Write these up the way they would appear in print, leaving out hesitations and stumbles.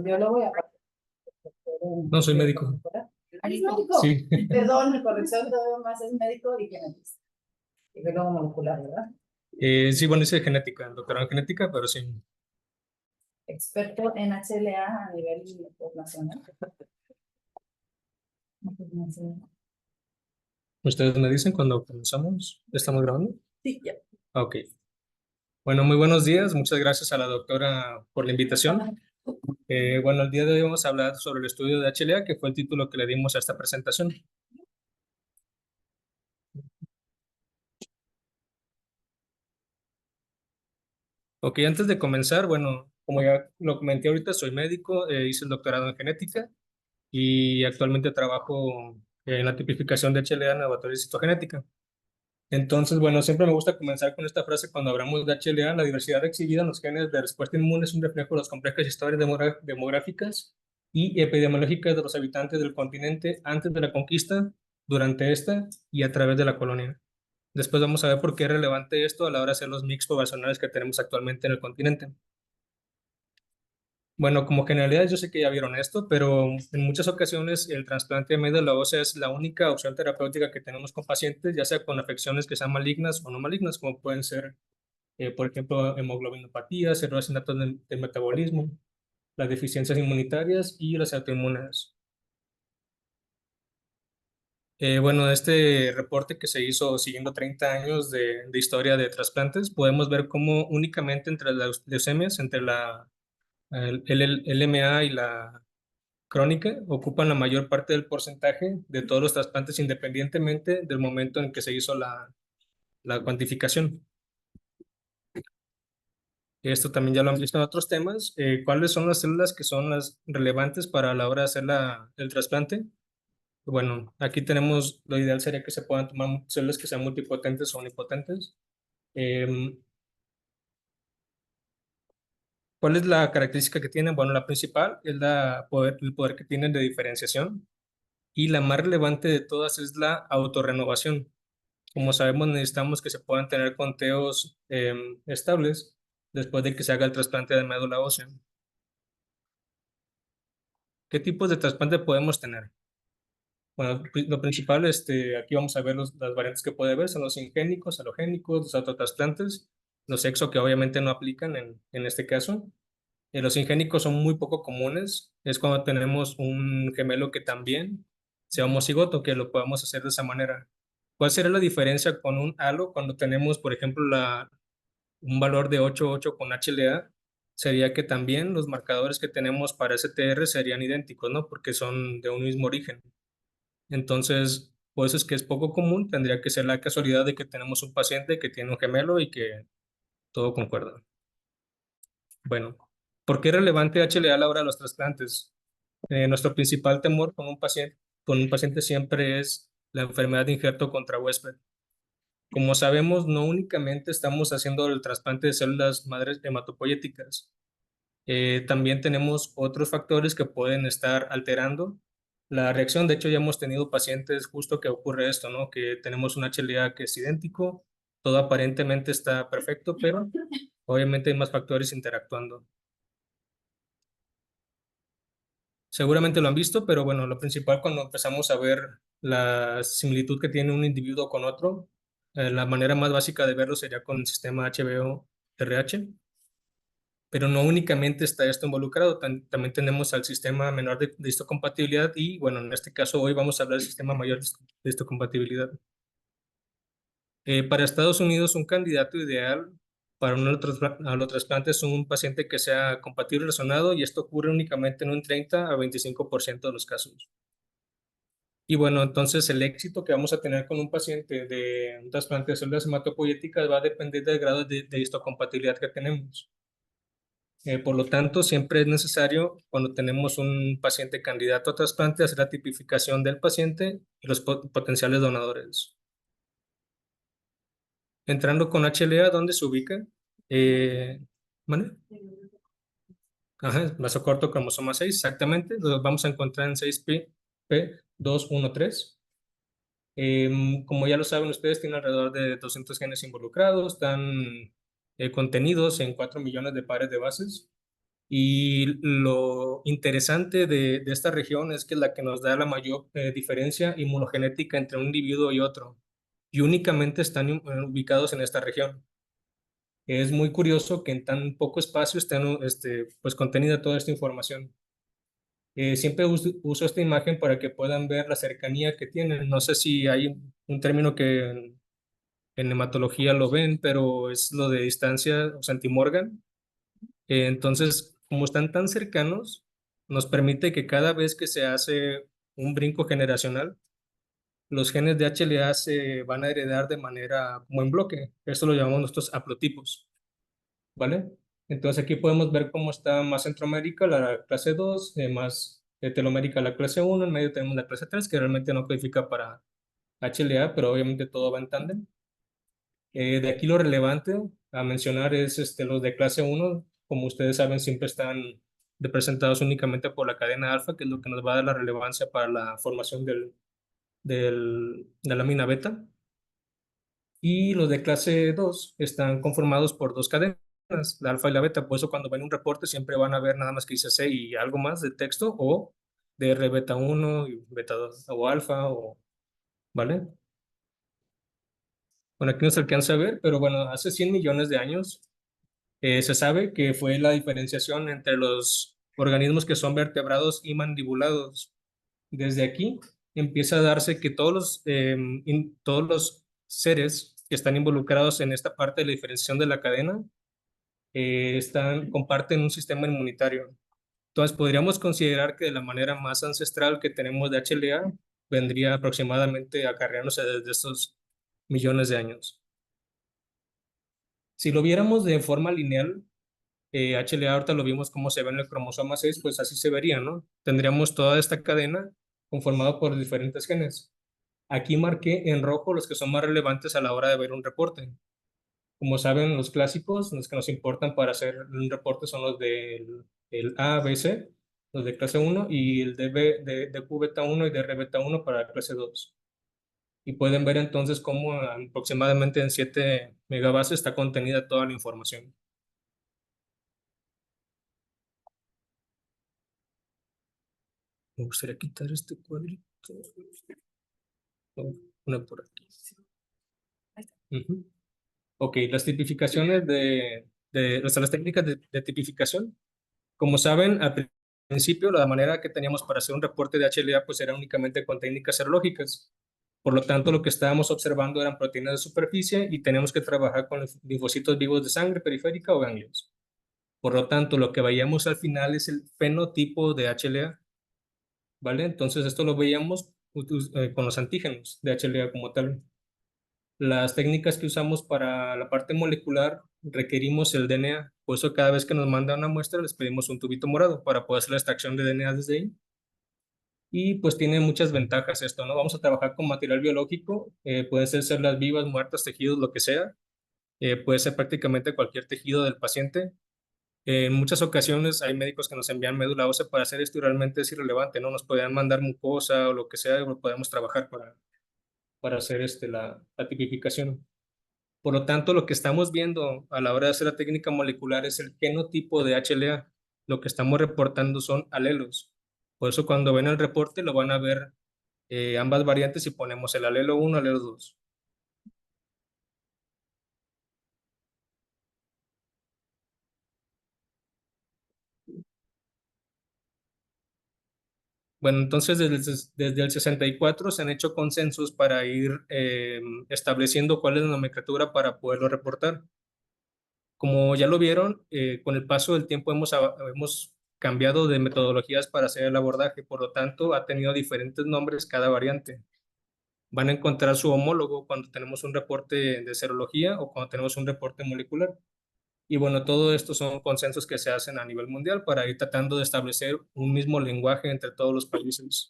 biólogo y aparte No, soy médico. ¿Es médico? Sí. Perdón, mi corrección todavía más es médico y genetista. Y biólogo molecular, ¿verdad? Sí, bueno, hice genética, doctorado en genética, pero sí. Experto en HLA a nivel nacional. ¿Ustedes me dicen cuando comenzamos? ¿Estamos grabando? Sí, ya. Ok. Bueno, muy buenos días. Muchas gracias a la doctora por la invitación. Bueno, el día de hoy vamos a hablar sobre el estudio de HLA, que fue el título que le dimos a esta presentación. Ok, antes de comenzar, bueno, como ya lo comenté ahorita, soy médico, hice el doctorado en genética y actualmente trabajo en la tipificación de HLA en laboratorio de citogenética. Entonces, bueno, siempre me gusta comenzar con esta frase cuando hablamos de HLA: la diversidad exhibida en los genes de respuesta inmune es un reflejo de las complejas historias demográficas y epidemiológicas de los habitantes del continente antes de la conquista, durante esta y a través de la colonia. Después vamos a ver por qué es relevante esto a la hora de hacer los mix poblacionales que tenemos actualmente en el continente. Bueno, como generalidad, yo sé que ya vieron esto, pero en muchas ocasiones el trasplante de médula ósea es la única opción terapéutica que tenemos con pacientes, ya sea con afecciones que sean malignas o no malignas, como pueden ser, por ejemplo, hemoglobinopatías, errores innatos del metabolismo, las deficiencias inmunitarias y las autoinmunes. Bueno, este reporte que se hizo siguiendo 30 años de historia de trasplantes, podemos ver cómo únicamente entre las leucemias, entre el LMA y la crónica, ocupan la mayor parte del porcentaje de todos los trasplantes independientemente del momento en que se hizo la cuantificación. Esto también ya lo han visto en otros temas. ¿Cuáles son las células que son las relevantes para la hora de hacer el trasplante? Bueno, aquí tenemos, lo ideal sería que se puedan tomar células que sean multipotentes o omnipotentes. Em, ¿Cuál es la característica que tienen? Bueno, la principal es el poder que tienen de diferenciación, y la más relevante de todas es la autorrenovación. Como sabemos, necesitamos que se puedan tener conteos estables después de que se haga el trasplante de médula ósea. ¿Qué tipos de trasplante podemos tener? Bueno, lo principal, aquí vamos a ver las variantes que puede haber, son los ingénicos, halogénicos, los autotrasplantes, los exo que obviamente no aplican en este caso. Los ingénicos son muy poco comunes, es cuando tenemos un gemelo que también sea homocigoto, que lo podamos hacer de esa manera. ¿Cuál sería la diferencia con un halo cuando tenemos, por ejemplo, un valor de 8,8 con HLA? Sería que también los marcadores que tenemos para STR serían idénticos, ¿no? Porque son de un mismo origen. Entonces, por eso es que es poco común, tendría que ser la casualidad de que tenemos un paciente que tiene un gemelo y que todo concuerda. Bueno, ¿por qué es relevante HLA a la hora de los trasplantes? Nuestro principal temor con un paciente siempre es la enfermedad de injerto contra huésped. Como sabemos, no únicamente estamos haciendo el trasplante de células madres hematopoyéticas, también tenemos otros factores que pueden estar alterando la reacción. De hecho, ya hemos tenido pacientes justo que ocurre esto, ¿no? Que tenemos un HLA que es idéntico, todo aparentemente está perfecto, pero obviamente hay más factores interactuando. Seguramente lo han visto, pero bueno, lo principal cuando empezamos a ver la similitud que tiene un individuo con otro, la manera más básica de verlo sería con el sistema HBO-RH, pero no únicamente está esto involucrado, también tenemos al sistema menor de histocompatibilidad y bueno, en este caso hoy vamos a hablar del sistema mayor de histocompatibilidad. Para Estados Unidos, un candidato ideal para un allotrasplante es un paciente que sea compatible resonado, y esto ocurre únicamente en un 30 a 25% de los casos. Y bueno, entonces el éxito que vamos a tener con un paciente de un trasplante de células hematopoyéticas va a depender del grado de histocompatibilidad que tenemos. Por lo tanto, siempre es necesario, cuando tenemos un paciente candidato a trasplante, hacer la tipificación del paciente y los potenciales donadores. Entrando con HLA, ¿dónde se ubica? ¿Vale? Ajá, vasocorto cromosoma 6, exactamente. Los vamos a encontrar en 6p213. Como ya lo saben ustedes, tiene alrededor de 200 genes involucrados, están contenidos en 4 millones de pares de bases. Y lo interesante de esta región es que es la que nos da la mayor diferencia inmunogenética entre un individuo y otro, y únicamente están ubicados en esta región. Es muy curioso que en tan poco espacio estén pues, contenida toda esta información. Siempre uso esta imagen para que puedan ver la cercanía que tienen. No sé si hay un término que en hematología lo ven, pero es lo de distancia o centimorgan. Entonces, como están tan cercanos, nos permite que cada vez que se hace un brinco generacional, los genes de HLA se van a heredar de manera como en bloque. Esto lo llamamos nuestros haplotipos, ¿vale? Entonces aquí podemos ver cómo está más centromérica la clase 2, más telomérica la clase 1, en medio tenemos la clase 3, que realmente no codifica para HLA, pero obviamente todo va en tándem. De aquí lo relevante a mencionar es los de clase 1, como ustedes saben, siempre están representados únicamente por la cadena alfa, que es lo que nos va a dar la relevancia para la formación de la lámina beta. Y los de clase 2 están conformados por dos cadenas, la alfa y la beta. Por eso cuando ven un reporte siempre van a ver nada más que dice C y algo más de texto, o de R beta 1 y beta 2, o alfa, ¿vale? Bueno, aquí no se alcanza a ver, pero bueno, hace 100 millones de años se sabe que fue la diferenciación entre los organismos que son vertebrados y mandibulados. Desde aquí empieza a darse que todos los seres que están involucrados en esta parte de la diferenciación de la cadena comparten un sistema inmunitario. Entonces, podríamos considerar que de la manera más ancestral que tenemos de HLA vendría aproximadamente acarreándose desde estos millones de años. Si lo viéramos de forma lineal, HLA ahorita lo vimos cómo se ve en el cromosoma 6, pues así se vería, ¿no? Tendríamos toda esta cadena conformada por diferentes genes. Aquí marqué en rojo los que son más relevantes a la hora de ver un reporte. Como saben, los clásicos, los que nos importan para hacer un reporte son los del el A, B, C, los de clase 1, y el de Q beta 1 y de R beta 1 para clase 2. Y pueden ver entonces cómo aproximadamente en 7 megabases está contenida toda la información. Me gustaría quitar este cuadrito. Una por aquí. Ujú. Ok, las tipificaciones las técnicas de tipificación. Como saben, al principio la manera que teníamos para hacer un reporte de HLA pues era únicamente con técnicas serológicas. Por lo tanto, lo que estábamos observando eran proteínas de superficie y teníamos que trabajar con linfocitos vivos de sangre periférica o ganglios. Por lo tanto, lo que veíamos al final es el fenotipo de HLA, ¿vale? Entonces, esto lo veíamos con los antígenos de HLA como tal. Las técnicas que usamos para la parte molecular requerimos el DNA, por eso cada vez que nos mandan una muestra les pedimos un tubito morado para poder hacer la extracción de DNA desde ahí. Y pues tiene muchas ventajas esto, ¿no? Vamos a trabajar con material biológico, pueden ser células vivas, muertas, tejidos, lo que sea. Puede ser prácticamente cualquier tejido del paciente. En muchas ocasiones hay médicos que nos envían médula ósea para hacer esto y realmente es irrelevante, ¿no? Nos podrían mandar mucosa o lo que sea, y podemos trabajar para hacer la tipificación. Por lo tanto, lo que estamos viendo a la hora de hacer la técnica molecular es el genotipo de HLA. Lo que estamos reportando son alelos. Por eso cuando ven el reporte lo van a ver ambas variantes si ponemos el alelo 1, alelo 2. Bueno, entonces desde el 64 se han hecho consensos para ir estableciendo cuál es la nomenclatura para poderlo reportar. Como ya lo vieron, con el paso del tiempo hemos cambiado de metodologías para hacer el abordaje, por lo tanto ha tenido diferentes nombres cada variante. Van a encontrar su homólogo cuando tenemos un reporte de serología o cuando tenemos un reporte molecular. Y bueno, todo esto son consensos que se hacen a nivel mundial para ir tratando de establecer un mismo lenguaje entre todos los países.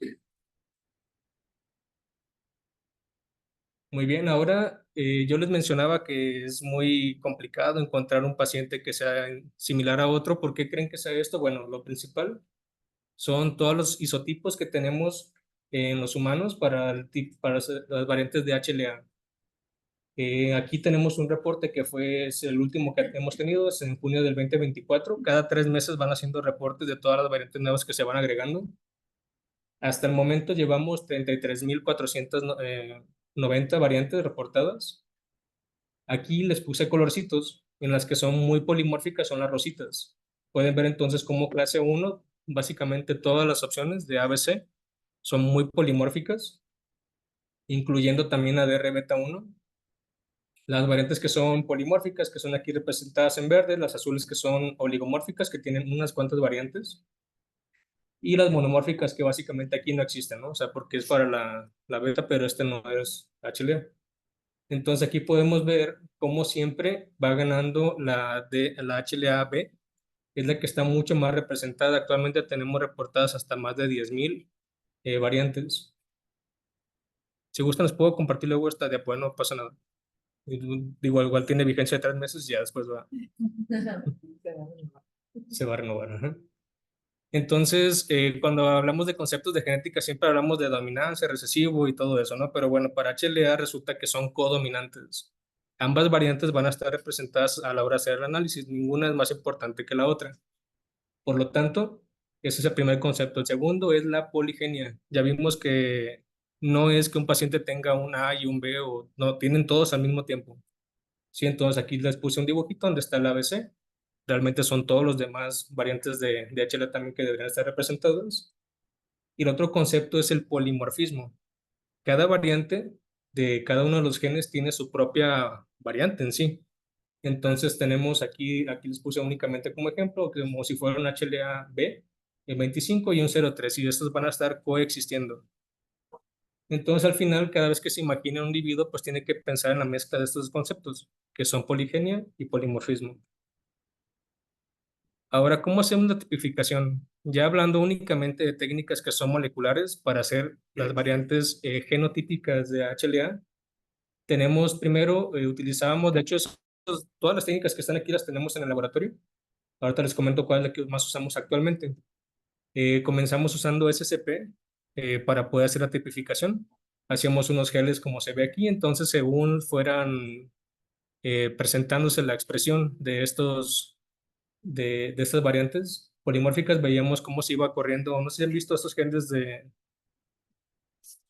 Muy bien, ahora yo les mencionaba que es muy complicado encontrar un paciente que sea similar a otro. ¿Por qué creen que sea esto? Bueno, lo principal son todos los isotipos que tenemos en los humanos para las variantes de HLA. Aquí tenemos un reporte que es el último que hemos tenido, es en junio del 2024. Cada 3 meses van haciendo reportes de todas las variantes nuevas que se van agregando. Hasta el momento llevamos 33.490 variantes reportadas. Aquí les puse colorcitos, en las que son muy polimórficas son las rositas. Pueden ver entonces como clase 1, básicamente todas las opciones de ABC son muy polimórficas, incluyendo también ADR beta 1. Las variantes que son polimórficas, que son aquí representadas en verde, las azules que son oligomórficas, que tienen unas cuantas variantes, y las monomórficas que básicamente aquí no existen, ¿no? O sea, porque es para la beta, pero este no es HLA. Entonces aquí podemos ver cómo siempre va ganando la HLA-B, es la que está mucho más representada. Actualmente tenemos reportadas hasta más de 10.000 variantes. Si gustan, les puedo compartir luego esta diapositiva, no pasa nada. Digo, igual tiene vigencia de 3 meses y ya después se va a renovar. Ajá. Entonces, cuando hablamos de conceptos de genética, siempre hablamos de dominancia, recesivo y todo eso, ¿no? Pero bueno, para HLA resulta que son codominantes. Ambas variantes van a estar representadas a la hora de hacer el análisis, ninguna es más importante que la otra. Por lo tanto, ese es el primer concepto. El segundo es la poligenia. Ya vimos que no es que un paciente tenga un A y un B, o no, tienen todos al mismo tiempo. Sí, entonces aquí les puse un dibujito donde está el ABC. Realmente son todos los demás variantes de HLA también que deberían estar representados. Y el otro concepto es el polimorfismo. Cada variante de cada uno de los genes tiene su propia variante en sí. Entonces tenemos aquí les puse únicamente como ejemplo, como si fuera un HLA-B, el 25 y un 03, y estos van a estar coexistiendo. Entonces al final, cada vez que se imagina un individuo, pues tiene que pensar en la mezcla de estos conceptos, que son poligenia y polimorfismo. Ahora, ¿cómo hacemos la tipificación? Ya hablando únicamente de técnicas que son moleculares para hacer las variantes genotípicas de HLA, tenemos primero, utilizábamos, de hecho, todas las técnicas que están aquí las tenemos en el laboratorio. Ahorita les comento cuál es la que más usamos actualmente. Comenzamos usando SCP para poder hacer la tipificación. Hacíamos unos geles como se ve aquí, entonces según fueran presentándose la expresión de estas variantes polimórficas, veíamos cómo se iba corriendo. No sé si han visto estos geles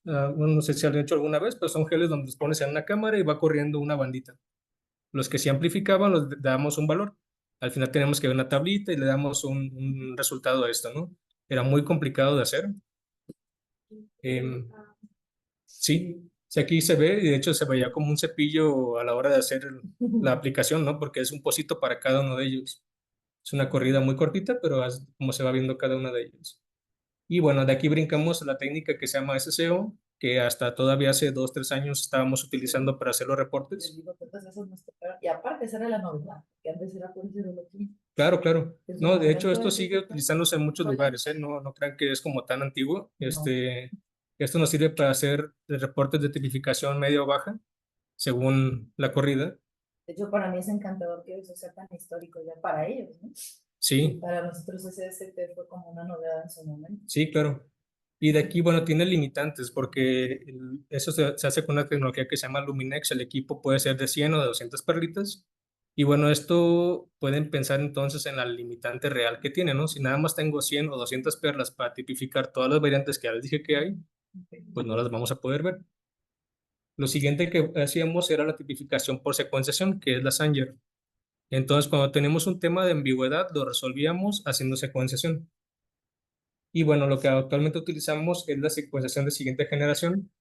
bueno, no sé si han hecho alguna vez, pero son geles donde los pones en una cámara y va corriendo una bandita. Los que se amplificaban los damos un valor. Al final tenemos que ver una tablita y le damos un resultado a esto, ¿no? Era muy complicado de hacer. Sí, sí, aquí se ve, y de hecho se veía como un cepillo a la hora de hacer la aplicación, ¿no? Porque es un pocito para cada uno de ellos. Es una corrida muy cortita, pero es como se va viendo cada una de ellos. Y bueno, de aquí brincamos a la técnica que se llama SCO, que hasta todavía hace 2, 3 años estábamos utilizando para hacer los Les reportes. digo que pues esos nos tocaron. Y aparte, esa era la novedad, que antes era por serología. Claro, claro. En su No, de hecho, momento esto de sigue detectar, utilizándose en muchos no, lugares, ¿eh? No, no crean que es como tan antiguo. no. Esto nos sirve para hacer reportes de tipificación media o baja, según la corrida. De hecho, para mí es encantador que eso sea tan histórico ya para ellos, ¿no? Sí, Para nosotros ese ST fue como una novedad en su momento. sí, claro. Y de aquí, bueno, tiene limitantes porque eso se hace con una tecnología que se llama Luminex. El equipo puede ser de 100 o de 200 perlitas. Y bueno, esto pueden pensar entonces en la limitante real que tiene, ¿no? Si nada más tengo 100 o 200 perlas para tipificar todas las variantes que ya les dije que hay, pues no las vamos a poder ver. Lo siguiente que hacíamos era la tipificación por secuenciación, que es la Sanger. Entonces, cuando tenemos un tema de ambigüedad, lo resolvíamos haciendo secuenciación. Y bueno, lo que actualmente utilizamos es la secuenciación de siguiente generación,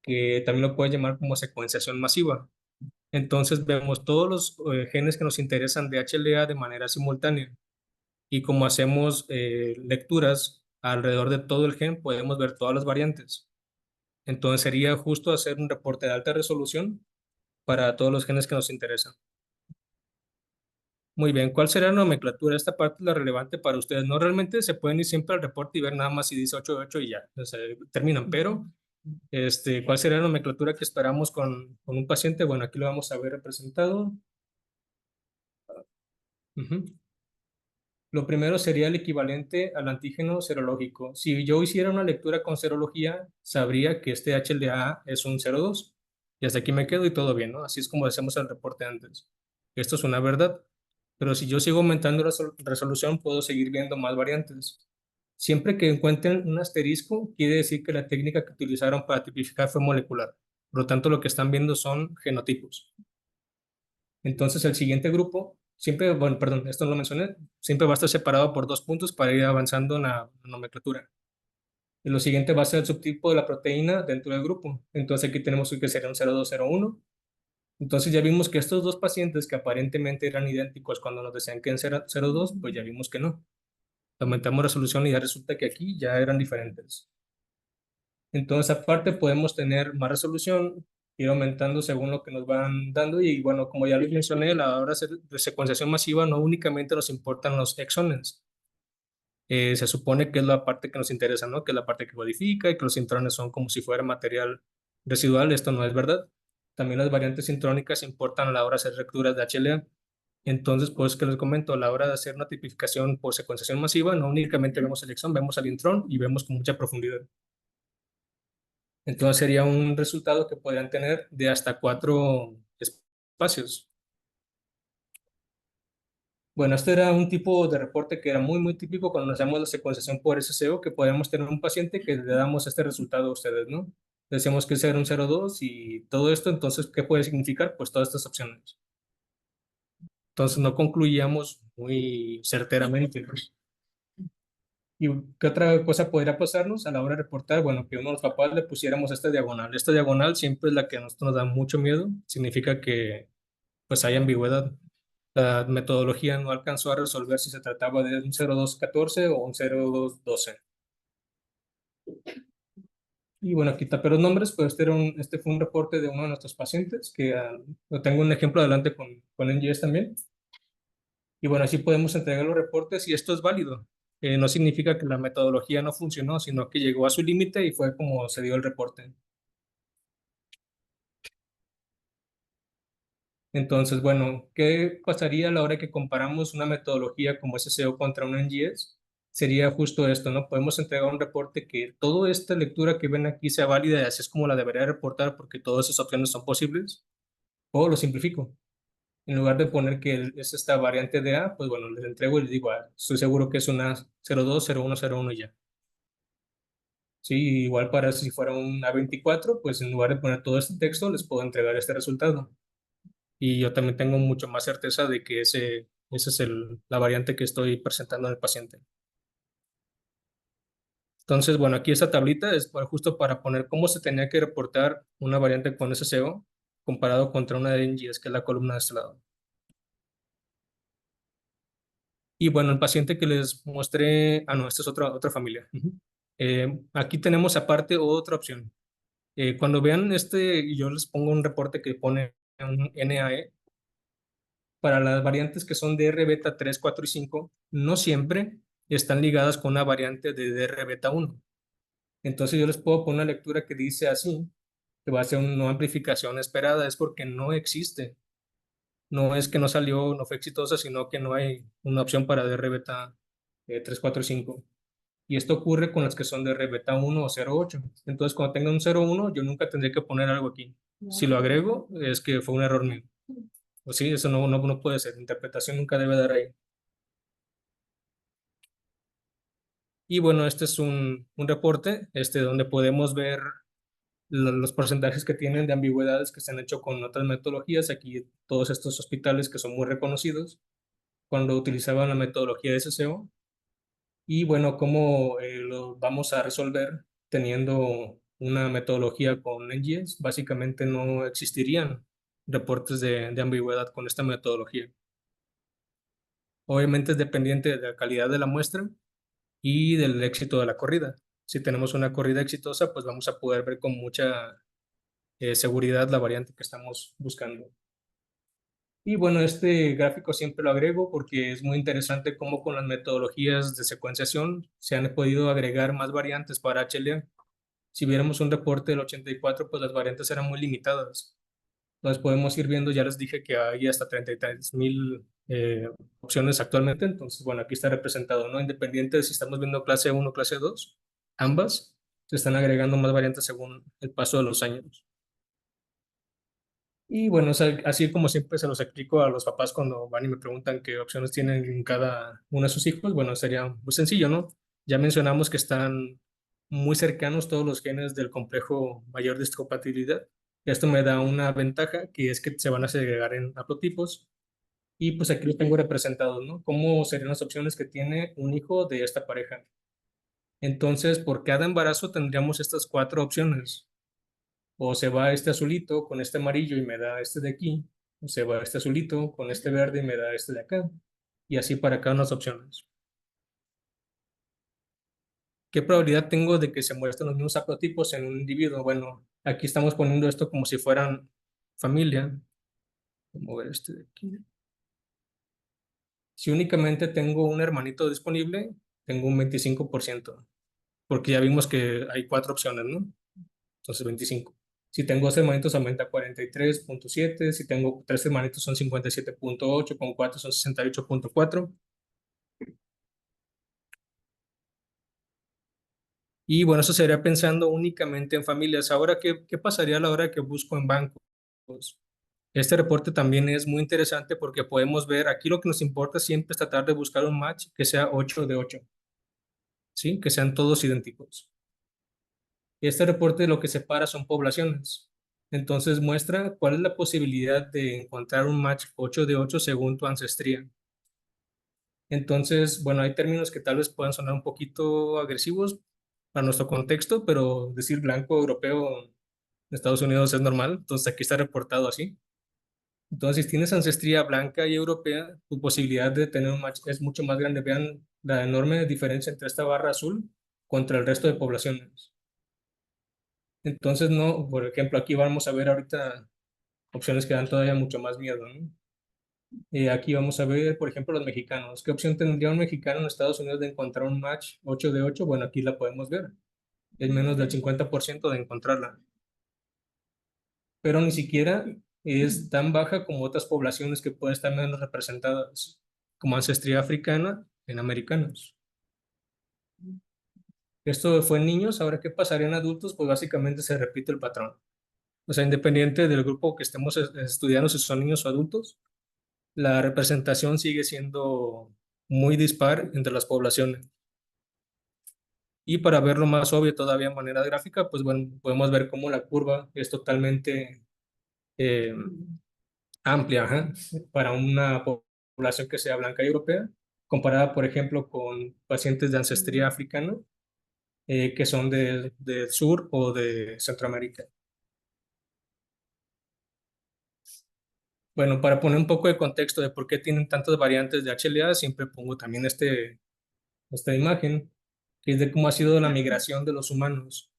que también lo puedes llamar como secuenciación masiva. Entonces vemos todos los genes que nos interesan de HLA de manera simultánea. Y como hacemos lecturas alrededor de todo el gen, podemos ver todas las variantes. Entonces sería justo hacer un reporte de alta resolución para todos los genes que nos interesan. Muy bien, ¿cuál será la nomenclatura? Esta parte es la relevante para ustedes. No, realmente se pueden ir siempre al reporte y ver nada más si dice 8 y ya, o sea, terminan, pero ¿cuál será la nomenclatura que esperamos con un paciente? Bueno, aquí lo vamos a ver representado. Ujú. Lo primero sería el equivalente al antígeno serológico. Si yo hiciera una lectura con serología, sabría que este HLA es un 02. Y hasta aquí me quedo y todo bien, ¿no? Así es como hacemos el reporte antes. Esto es una verdad. Pero si yo sigo aumentando la resolución, puedo seguir viendo más variantes. Siempre que encuentren un asterisco, quiere decir que la técnica que utilizaron para tipificar fue molecular. Por lo tanto, lo que están viendo son genotipos. Entonces, el siguiente grupo, siempre, bueno, perdón, esto no lo mencioné, siempre va a estar separado por 2 puntos para ir avanzando en la nomenclatura. Y lo siguiente va a ser el subtipo de la proteína dentro del grupo. Entonces, aquí tenemos que sería un 0201. Entonces, ya vimos que estos dos pacientes que aparentemente eran idénticos cuando nos decían que en 02, pues ya vimos que no. Aumentamos resolución y ya resulta que aquí ya eran diferentes. Entonces, aparte, podemos tener más resolución, ir aumentando según lo que nos van dando. Y bueno, como ya les mencioné, a la hora de secuenciación masiva no únicamente nos importan los exones. Se supone que es la parte que nos interesa, ¿no? Que es la parte que codifica y que los intrones son como si fuera material residual. Esto no es verdad. También las variantes intrónicas importan a la hora de hacer lecturas de HLA. Entonces, pues que les comento, a la hora de hacer una tipificación por secuenciación masiva, no únicamente vemos el exón, vemos al intrón y vemos con mucha profundidad. Entonces sería un resultado que podrían tener de hasta 4 espacios. Bueno, este era un tipo de reporte que era muy típico cuando hacemos la secuenciación por SCO, que podemos tener un paciente que le damos este resultado a ustedes, ¿no? Decíamos que era un 0,2 y todo esto, entonces, ¿qué puede significar? Pues todas estas opciones. Entonces no concluíamos muy certeramente, pues. ¿Y qué otra cosa podría pasarnos a la hora de reportar? Bueno, que uno de los papás le pusiéramos esta diagonal. Esta diagonal siempre es la que a nosotros nos da mucho miedo. Significa que pues hay ambigüedad. La metodología no alcanzó a resolver si se trataba de un 0,214 o un 0,212. Y bueno, aquí tapé los nombres, pues este fue un reporte de uno de nuestros pacientes, que lo tengo un ejemplo adelante con NGS también. Y bueno, así podemos entregar los reportes y esto es válido. No significa que la metodología no funcionó, sino que llegó a su límite y fue como se dio el reporte. Entonces, bueno, ¿qué pasaría a la hora que comparamos una metodología como SSO contra un NGS? Sería justo esto, ¿no? Podemos entregar un reporte que toda esta lectura que ven aquí sea válida y así es como la debería reportar porque todas esas opciones son posibles, o lo simplifico. En lugar de poner que es esta variante de A, pues bueno, les entrego y les digo, estoy seguro que es una 02, 01, 01 y ya. Sí, igual para si fuera un A24, pues en lugar de poner todo este texto, les puedo entregar este resultado. Y yo también tengo mucho más certeza de que ese es la variante que estoy presentando en el paciente. Entonces, bueno, aquí esta tablita es justo para poner cómo se tenía que reportar una variante con SCO comparado contra una de NGS, que es la columna de este lado. Y bueno, el paciente que les mostré, no, esta es otra familia. Ujú. Aquí tenemos aparte otra opción. Cuando vean yo les pongo un reporte que pone un NAE. Para las variantes que son DR beta 3, 4 y 5, no siempre están ligadas con una variante de DR beta 1. Entonces yo les puedo poner una lectura que dice así, que va a ser una no amplificación esperada, es porque no existe. No es que no salió, no fue exitosa, sino que no hay una opción para DR beta 3, 4 y 5. Y esto ocurre con las que son DR beta 1 o 0,8. Entonces cuando tenga un 0,1, yo nunca tendré que poner algo aquí. Si lo agrego, es que fue un error mío. Pues sí, eso no puede ser. Interpretación nunca debe dar ahí. Y bueno, este es un reporte donde podemos ver los porcentajes que tienen de ambigüedades que se han hecho con otras metodologías. Aquí todos estos hospitales que son muy reconocidos cuando utilizaban la metodología de SCO. Y bueno, cómo lo vamos a resolver teniendo una metodología con NGS. Básicamente no existirían reportes de ambigüedad con esta metodología. Obviamente es dependiente de la calidad de la muestra y del éxito de la corrida. Si tenemos una corrida exitosa, pues vamos a poder ver con mucha seguridad la variante que estamos buscando. Y bueno, este gráfico siempre lo agrego porque es muy interesante cómo con las metodologías de secuenciación se han podido agregar más variantes para HLA. Si viéramos un reporte del 84, pues las variantes eran muy limitadas. Entonces podemos ir viendo, ya les dije que hay hasta 33,000 opciones actualmente. Entonces, bueno, aquí está representado, ¿no? Independiente de si estamos viendo clase 1 o clase 2, ambas se están agregando más variantes según el paso de los años. Y bueno, o sea, así como siempre se los explico a los papás cuando van y me preguntan qué opciones tienen en cada uno de sus hijos, bueno, sería muy sencillo, ¿no? Ya mencionamos que están muy cercanos todos los genes del complejo mayor de histocompatibilidad. Esto me da una ventaja, que es que se van a segregar en haplotipos. Y pues aquí los tengo representados, ¿no? ¿Cómo serían las opciones que tiene un hijo de esta pareja? Entonces, por cada embarazo tendríamos estas cuatro opciones. O se va este azulito con este amarillo y me da este de aquí. O se va este azulito con este verde y me da este de acá. Y así para cada una de las opciones. ¿Qué probabilidad tengo de que se muestren los mismos haplotipos en un individuo? Bueno, aquí estamos poniendo esto como si fueran familia. Vamos a ver este de aquí. Si únicamente tengo un hermanito disponible, tengo un 25%, porque ya vimos que hay cuatro opciones, ¿no? Entonces 25. Si tengo dos hermanitos aumenta a 43,7. Si tengo tres hermanitos son 57,8. Con cuatro son 68,4. Y bueno, eso sería pensando únicamente en familias. Ahora, ¿qué pasaría a la hora que busco en bancos? Este reporte también es muy interesante porque podemos ver, aquí lo que nos importa siempre es tratar de buscar un match que sea 8 de 8, ¿sí? Que sean todos idénticos. Este reporte lo que separa son poblaciones. Entonces muestra cuál es la posibilidad de encontrar un match 8 de 8 según tu ancestría. Entonces, bueno, hay términos que tal vez puedan sonar un poquito agresivos para nuestro contexto, pero decir blanco europeo en Estados Unidos es normal, entonces aquí está reportado así. Entonces, si tienes ancestría blanca y europea, tu posibilidad de tener un match es mucho más grande. Vean la enorme diferencia entre esta barra azul contra el resto de poblaciones. Entonces, no, por ejemplo, aquí vamos a ver ahorita opciones que dan todavía mucho más miedo, ¿no? Aquí vamos a ver, por ejemplo, los mexicanos. ¿Qué opción tendría un mexicano en Estados Unidos de encontrar un match 8 de 8? Bueno, aquí la podemos ver. Es menos del 50% de encontrarla. Pero ni siquiera es tan baja como otras poblaciones que pueden estar menos representadas, como ancestría africana en americanos. Esto fue en niños, ahora qué pasaría en adultos, pues básicamente se repite el patrón. O sea, independiente del grupo que estemos estudiando, si son niños o adultos, la representación sigue siendo muy dispar entre las poblaciones. Y para verlo más obvio todavía de manera gráfica, pues bueno, podemos ver cómo la curva es totalmente eh, amplia, ajá, para una población que sea blanca y europea, comparada, por ejemplo, con pacientes de ancestría africana, que son del sur o de Centroamérica. Bueno, para poner un poco de contexto de por qué tienen tantas variantes de HLA, siempre pongo también esta imagen, que es de cómo ha sido la migración de los humanos.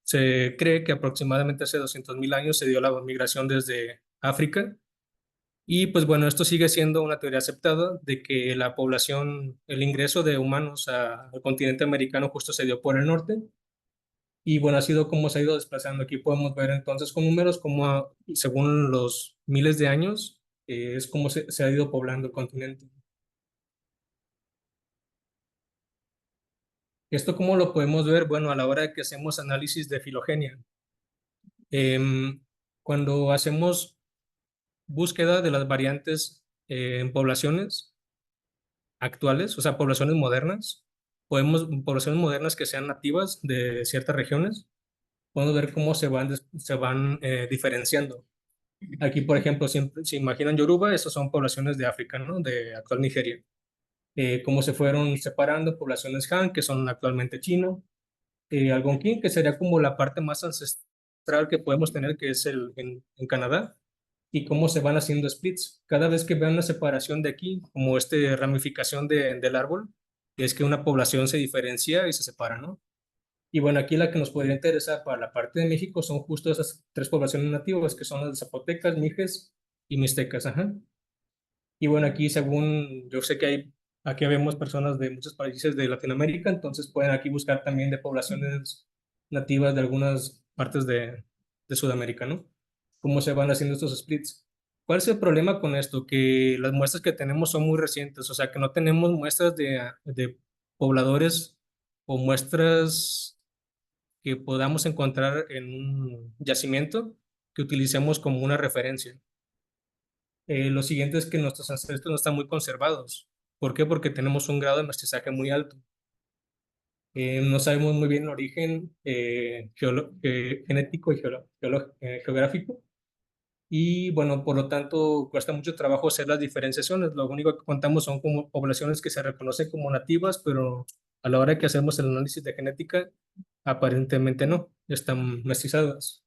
Se cree que aproximadamente hace 200.000 años se dio la migración desde África y pues bueno, esto sigue siendo una teoría aceptada de que la población, el ingreso de humanos al continente americano justo se dio por el norte y bueno, ha sido como se ha ido desplazando. Aquí podemos ver entonces con números como según los miles de años es como se ha ido poblando el continente. ¿Esto cómo lo podemos ver? Bueno, a la hora de que hacemos análisis de filogenia. Em, Cuando hacemos búsqueda de las variantes en poblaciones actuales, o sea, poblaciones modernas, poblaciones modernas que sean nativas de ciertas regiones, podemos ver cómo se van diferenciando. Aquí, por ejemplo, si imaginan Yoruba, esas son poblaciones de África, ¿no? De actual Nigeria. Cómo se fueron separando poblaciones Han, que son actualmente China, Algonquin, que sería como la parte más ancestral que podemos tener, que es en Canadá, y cómo se van haciendo splits. Cada vez que vean una separación de aquí, como esta ramificación del árbol, es que una población se diferencia y se separa, ¿no? Y bueno, aquí la que nos podría interesar para la parte de México son justo esas tres poblaciones nativas, que son las de zapotecas, mijes y mixtecas, ajá. Y bueno, aquí según, yo sé que aquí vemos personas de muchos países de Latinoamérica, entonces pueden aquí buscar también de poblaciones nativas de algunas partes de Sudamérica, ¿no? Cómo se van haciendo estos splits. ¿Cuál es el problema con esto? Que las muestras que tenemos son muy recientes, o sea que no tenemos muestras de pobladores o muestras que podamos encontrar en un yacimiento que utilicemos como una referencia. Lo siguiente es que nuestros ancestros no están muy conservados. ¿Por qué? Porque tenemos un grado de mestizaje muy alto. No sabemos muy bien el origen genético y geográfico. Y bueno, por lo tanto, cuesta mucho trabajo hacer las diferenciaciones. Lo único que contamos son como poblaciones que se reconocen como nativas, pero a la hora que hacemos el análisis de genética, aparentemente no, están mestizadas.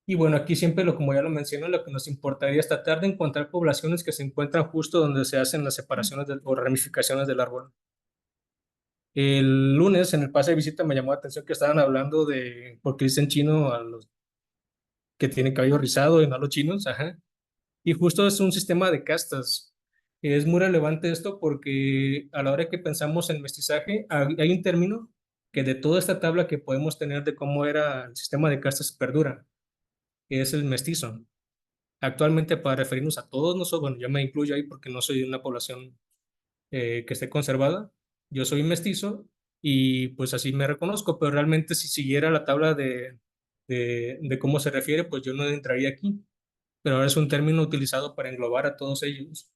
Y bueno, aquí siempre, como ya lo mencioné, lo que nos importaría es tratar de encontrar poblaciones que se encuentran justo donde se hacen las separaciones o ramificaciones del árbol. El lunes en el pase de visita me llamó la atención que estaban hablando de por qué dicen chino a los que tienen cabello rizado y no a los chinos, ajá. Y justo es un sistema de castas. Es muy relevante esto porque a la hora que pensamos en mestizaje, hay un término que de toda esta tabla que podemos tener de cómo era el sistema de castas perdura, que es el mestizo. Actualmente, para referirnos a todos nosotros, bueno, yo me incluyo ahí porque no soy de una población que esté conservada, yo soy mestizo y pues así me reconozco, pero realmente si siguiera la tabla de cómo se refiere, pues yo no entraría aquí, pero ahora es un término utilizado para englobar a todos ellos.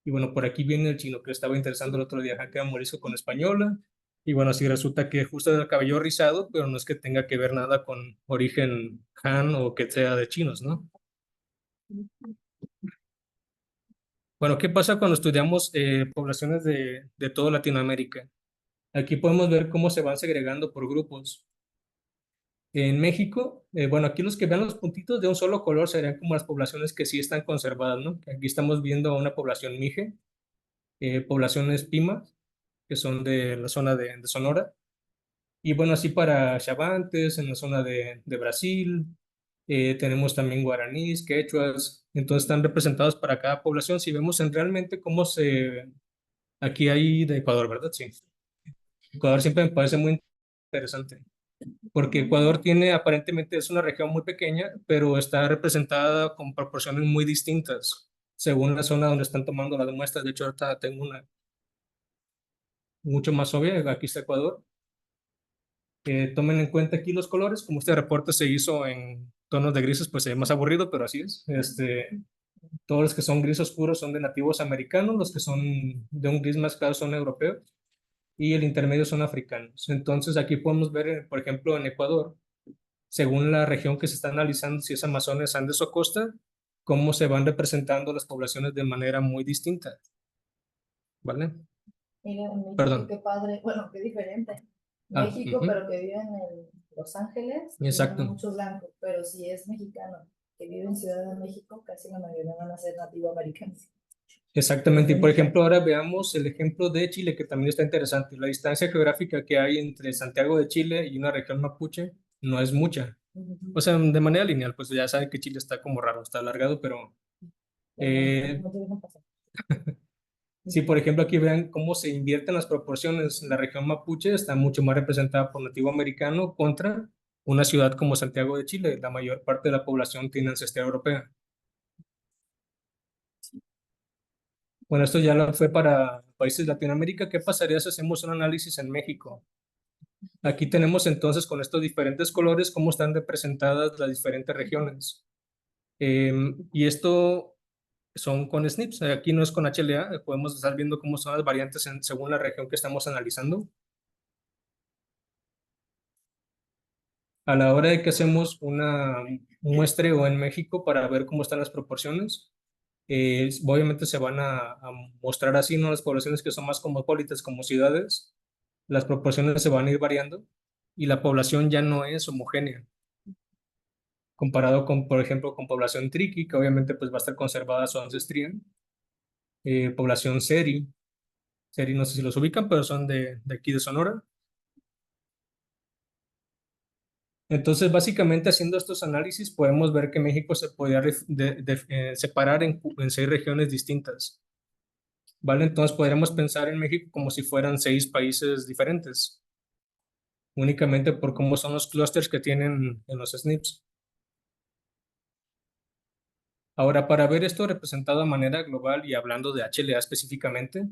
Y bueno, por aquí viene el chino que estaba interesando el otro día, Jaque Morisco con española. Y bueno, así resulta que justo era el cabello rizado, pero no es que tenga que ver nada con origen Han o que sea de chinos, ¿no? Bueno, ¿qué pasa cuando estudiamos poblaciones de toda Latinoamérica? Aquí podemos ver cómo se van segregando por grupos. En México, bueno, aquí los que vean los puntitos de un solo color serían como las poblaciones que sí están conservadas, ¿no? Aquí estamos viendo una población Mije, poblaciones Pima, que son de la zona de Sonora. Y bueno, así para Chavantes, en la zona de Brasil, tenemos también guaraníes, quechuas, entonces están representados para cada población. Si vemos en realmente cómo se... Aquí hay de Ecuador, ¿verdad? Sí. Ecuador siempre me parece muy interesante, porque Ecuador tiene, aparentemente es una región muy pequeña, pero está representada con proporciones muy distintas, según la zona donde están tomando las muestras. De hecho, ahorita tengo una mucho más obvia, aquí está Ecuador. Tomen en cuenta aquí los colores, como este reporte se hizo en tonos de grises, pues se ve más aburrido, pero así es. Todos los que son gris oscuros son de nativos americanos, los que son de un gris más claro son europeos y el intermedio son africanos. Entonces aquí podemos ver, por ejemplo, en Ecuador, según la región que se está analizando, si es Amazonas, Andes o Costa, cómo se van representando las poblaciones de manera muy distinta, ¿vale? Mira, en México, Perdón. qué padre, bueno, qué diferente. Ah, México, ujú, pero que vive en Los Ángeles, tiene exacto. mucho blanco, pero si es mexicano que vive en Ciudad de México, casi la mayoría van a ser nativo americanos. Exactamente, y por ejemplo, ahora veamos el ejemplo de Chile, que también está interesante. La distancia geográfica que hay entre Santiago de Chile y una región mapuche no es mucha. O sea, de manera lineal, pues ya saben que Chile está como raro, está alargado, pero eh, No te dejan pasar. si por ejemplo aquí vean cómo se invierten las proporciones, la región mapuche está mucho más representada por nativo americano contra una ciudad como Santiago de Chile. La mayor parte de la población tiene ancestría europea. Bueno, esto ya lo fue para países de Latinoamérica. ¿Qué pasaría si hacemos un análisis en México? Aquí tenemos entonces con estos diferentes colores cómo están representadas las diferentes regiones. Y esto son con SNPs, aquí no es con HLA, podemos estar viendo cómo son las variantes según la región que estamos analizando. A la hora de que hacemos un muestreo en México para ver cómo están las proporciones, obviamente se van a mostrar así, ¿no? Las poblaciones que son más cosmopolitas como ciudades, las proporciones se van a ir variando y la población ya no es homogénea, comparado con, por ejemplo, con población triqui, que obviamente pues va a estar conservada su ancestría, población seri, seri no sé si los ubican, pero son de aquí de Sonora. Entonces, básicamente haciendo estos análisis podemos ver que México se podría separar en 6 regiones distintas, ¿vale? Entonces podríamos pensar en México como si fueran 6 países diferentes, únicamente por cómo son los clústeres que tienen en los SNPs. Ahora, para ver esto representado de manera global y hablando de HLA específicamente,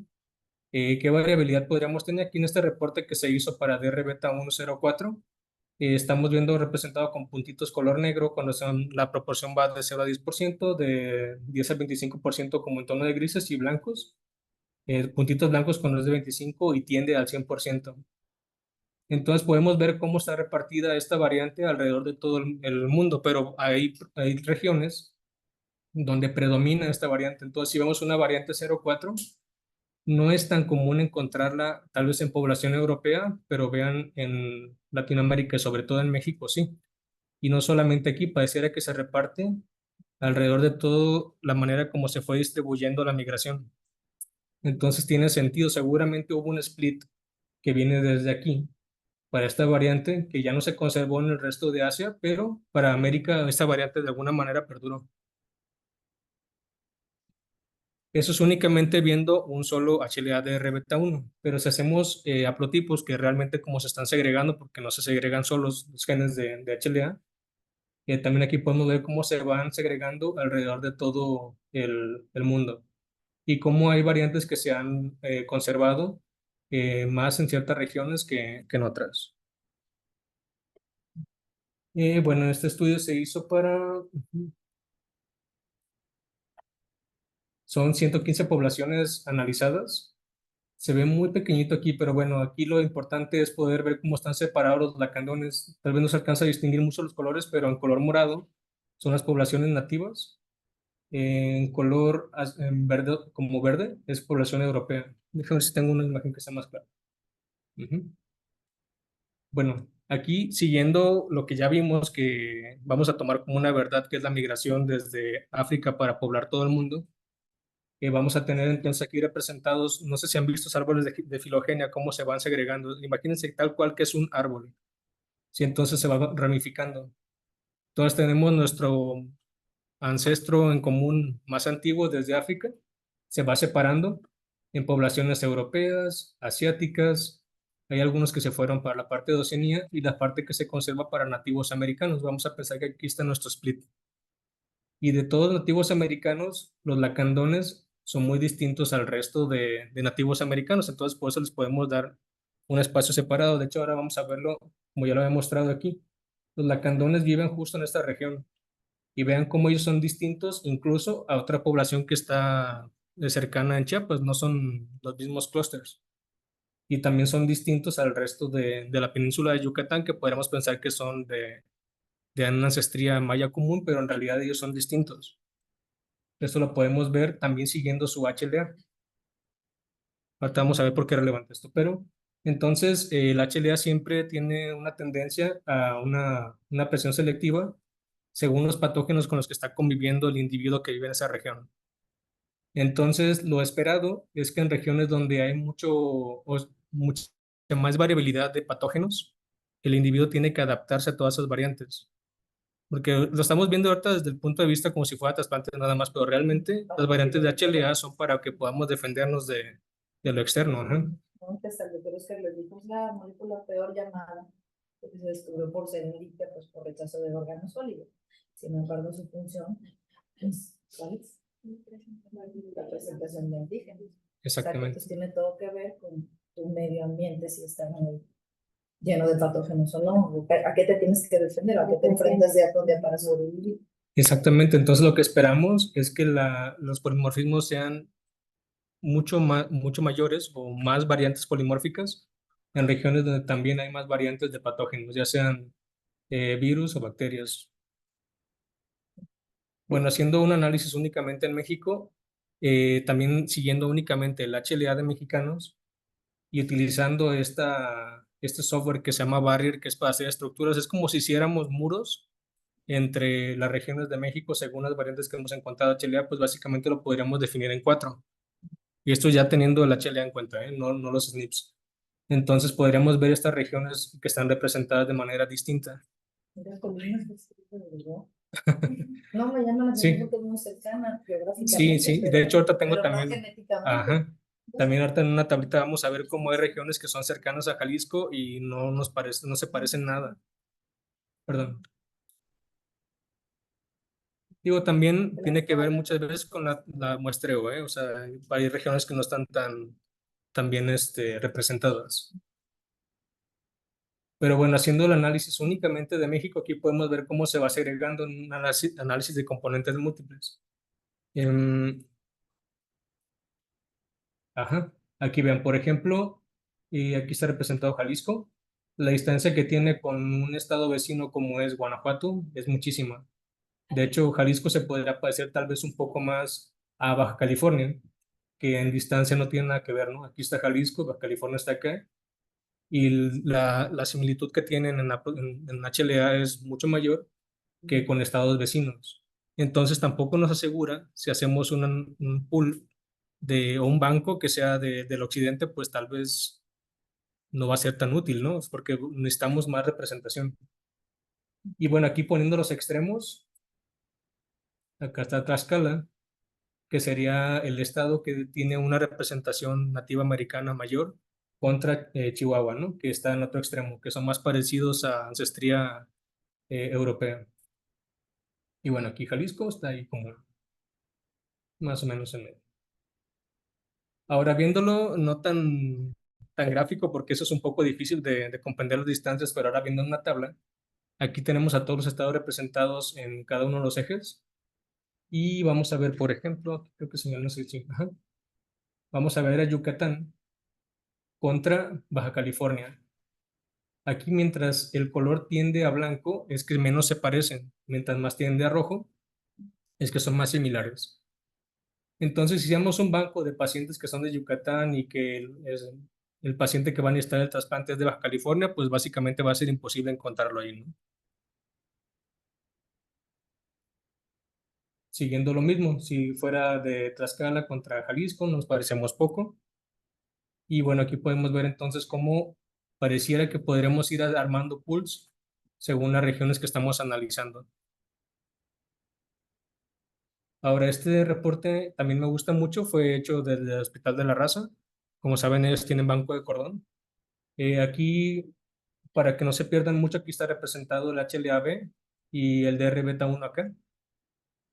¿qué variabilidad podríamos tener aquí en este reporte que se hizo para DR Beta 104? Estamos viendo representado con puntitos color negro cuando la proporción va de 0 a 10%, de 10 al 25% como en tono de grises y blancos. Puntitos blancos cuando es de 25 y tiende al 100%. Entonces podemos ver cómo está repartida esta variante alrededor de todo el mundo, pero hay regiones donde predomina esta variante. Entonces, si vemos una variante 04, no es tan común encontrarla tal vez en población europea, pero vean en Latinoamérica, sobre todo en México, sí. Y no solamente aquí, pareciera que se reparte alrededor de todo la manera como se fue distribuyendo la migración. Entonces tiene sentido, seguramente hubo un split que viene desde aquí para esta variante que ya no se conservó en el resto de Asia, pero para América esta variante de alguna manera perduró. Eso es únicamente viendo un solo HLA-DR beta 1, pero si hacemos haplotipos que realmente como se están segregando, porque no se segregan solo los genes de HLA, también aquí podemos ver cómo se van segregando alrededor de todo el mundo y cómo hay variantes que se han conservado más en ciertas regiones que en otras. Bueno, este estudio se hizo son 115 poblaciones analizadas. Se ve muy pequeñito aquí, pero bueno, aquí lo importante es poder ver cómo están separados los lacandones. Tal vez no se alcanza a distinguir mucho los colores, pero en color morado son las poblaciones nativas. En color en verde, como verde, es población europea. Déjame ver si tengo una imagen que sea más clara. Ujú. Bueno, aquí siguiendo lo que ya vimos, que vamos a tomar como una verdad, que es la migración desde África para poblar todo el mundo, vamos a tener entonces aquí representados, no sé si han visto los árboles de filogenia, cómo se van segregando. Imagínense tal cual que es un árbol, si entonces se va ramificando. Entonces tenemos nuestro ancestro en común más antiguo desde África, se va separando en poblaciones europeas, asiáticas, hay algunos que se fueron para la parte de Oceanía y la parte que se conserva para nativos americanos. Vamos a pensar que aquí está nuestro split. Y de todos los nativos americanos, los lacandones son muy distintos al resto de nativos americanos, entonces por eso les podemos dar un espacio separado. De hecho, ahora vamos a verlo, como ya lo he mostrado aquí. Los lacandones viven justo en esta región y vean cómo ellos son distintos incluso a otra población que está cercana en Chiapas, no son los mismos clústeres. Y también son distintos al resto de la península de Yucatán, que podríamos pensar que son de una ancestría maya común, pero en realidad ellos son distintos. Esto lo podemos ver también siguiendo su HLA. Ahorita vamos a ver por qué es relevante esto, pero entonces el HLA siempre tiene una tendencia a una presión selectiva según los patógenos con los que está conviviendo el individuo que vive en esa región. Entonces, lo esperado es que en regiones donde hay mucha más variabilidad de patógenos, el individuo tiene que adaptarse a todas esas variantes. Porque lo estamos viendo ahorita desde el punto de vista como si fuera trasplante nada más, pero realmente las variantes de HLA son para que podamos defendernos de lo externo. Ajá. No, que hasta el doctor Oscar les dijo, es la molécula peor llamada, porque se descubrió por ser líquida, pues por rechazo de órganos sólidos. Sin embargo, su función es, ¿cuál es? La presentación de antígenos. O sea, que Exactamente. pues tiene todo que ver con tu medio ambiente, si está muy lleno de patógenos o no. ¿A qué te tienes que defender? ¿A qué te enfrentas día con día para sobrevivir? Exactamente. Entonces, lo que esperamos es que los polimorfismos sean mucho mayores o más variantes polimórficas en regiones donde también hay más variantes de patógenos, ya sean virus o bacterias. Bueno, haciendo un análisis únicamente en México, también siguiendo únicamente el HLA de mexicanos y utilizando este software que se llama Barrier, que es para hacer estructuras, es como si hiciéramos muros entre las regiones de México según las variantes que hemos encontrado HLA, pues básicamente lo podríamos definir en 4. Y esto ya teniendo el HLA en cuenta, no los SNPs. Entonces podríamos ver estas regiones que están representadas de manera distinta. Mira, Colima es no, me llama la Sí, atención porque es muy cercana sí, geográficamente, sí. De pero, hecho, ahorita tengo pero no también, genéticamente. ajá, también ahorita en una tablita vamos a ver cómo hay regiones que son cercanas a Jalisco y no se parecen nada. Perdón. Digo, también tiene que ver muchas veces con la muestreo, ¿eh? O sea, hay regiones que no están tan bien representadas. Pero bueno, haciendo el análisis únicamente de México, aquí podemos ver cómo se va segregando en un análisis de componentes múltiples. Em, ajá. Aquí vean, por ejemplo, y aquí está representado Jalisco. La distancia que tiene con un estado vecino como es Guanajuato es muchísima. De hecho, Jalisco se podría parecer tal vez un poco más a Baja California, que en distancia no tiene nada que ver, ¿no? Aquí está Jalisco, Baja California está acá, y la similitud que tienen en HLA es mucho mayor que con estados vecinos. Entonces tampoco nos asegura si hacemos un pool o un banco que sea del occidente, pues tal vez no va a ser tan útil, ¿no? Es porque necesitamos más representación. Y bueno, aquí poniendo los extremos, acá está Tlaxcala, que sería el estado que tiene una representación nativa americana mayor contra Chihuahua, ¿no? Que está en otro extremo, que son más parecidos a ancestría europea. Y bueno, aquí Jalisco está ahí como más o menos en medio. Ahora, viéndolo no tan gráfico, porque eso es un poco difícil de comprender las distancias, pero ahora viendo una tabla, aquí tenemos a todos los estados representados en cada uno de los ejes. Y vamos a ver, por ejemplo, creo que señal no sé si, ajá. Vamos a ver a Yucatán contra Baja California. Aquí, mientras el color tiende a blanco, es que menos se parecen. Mientras más tiende a rojo, es que son más similares. Entonces, si hacemos un banco de pacientes que son de Yucatán y que el paciente que va a necesitar el trasplante es de Baja California, pues básicamente va a ser imposible encontrarlo ahí, ¿no? Siguiendo lo mismo, si fuera de Tlaxcala contra Jalisco, nos parecemos poco. Y bueno, aquí podemos ver entonces cómo pareciera que podremos ir armando pools según las regiones que estamos analizando. Ahora, este reporte también me gusta mucho, fue hecho desde el Hospital de la Raza. Como saben, ellos tienen banco de cordón. Aquí, para que no se pierdan mucho, aquí está representado el HLA-B y el DR beta 1 acá.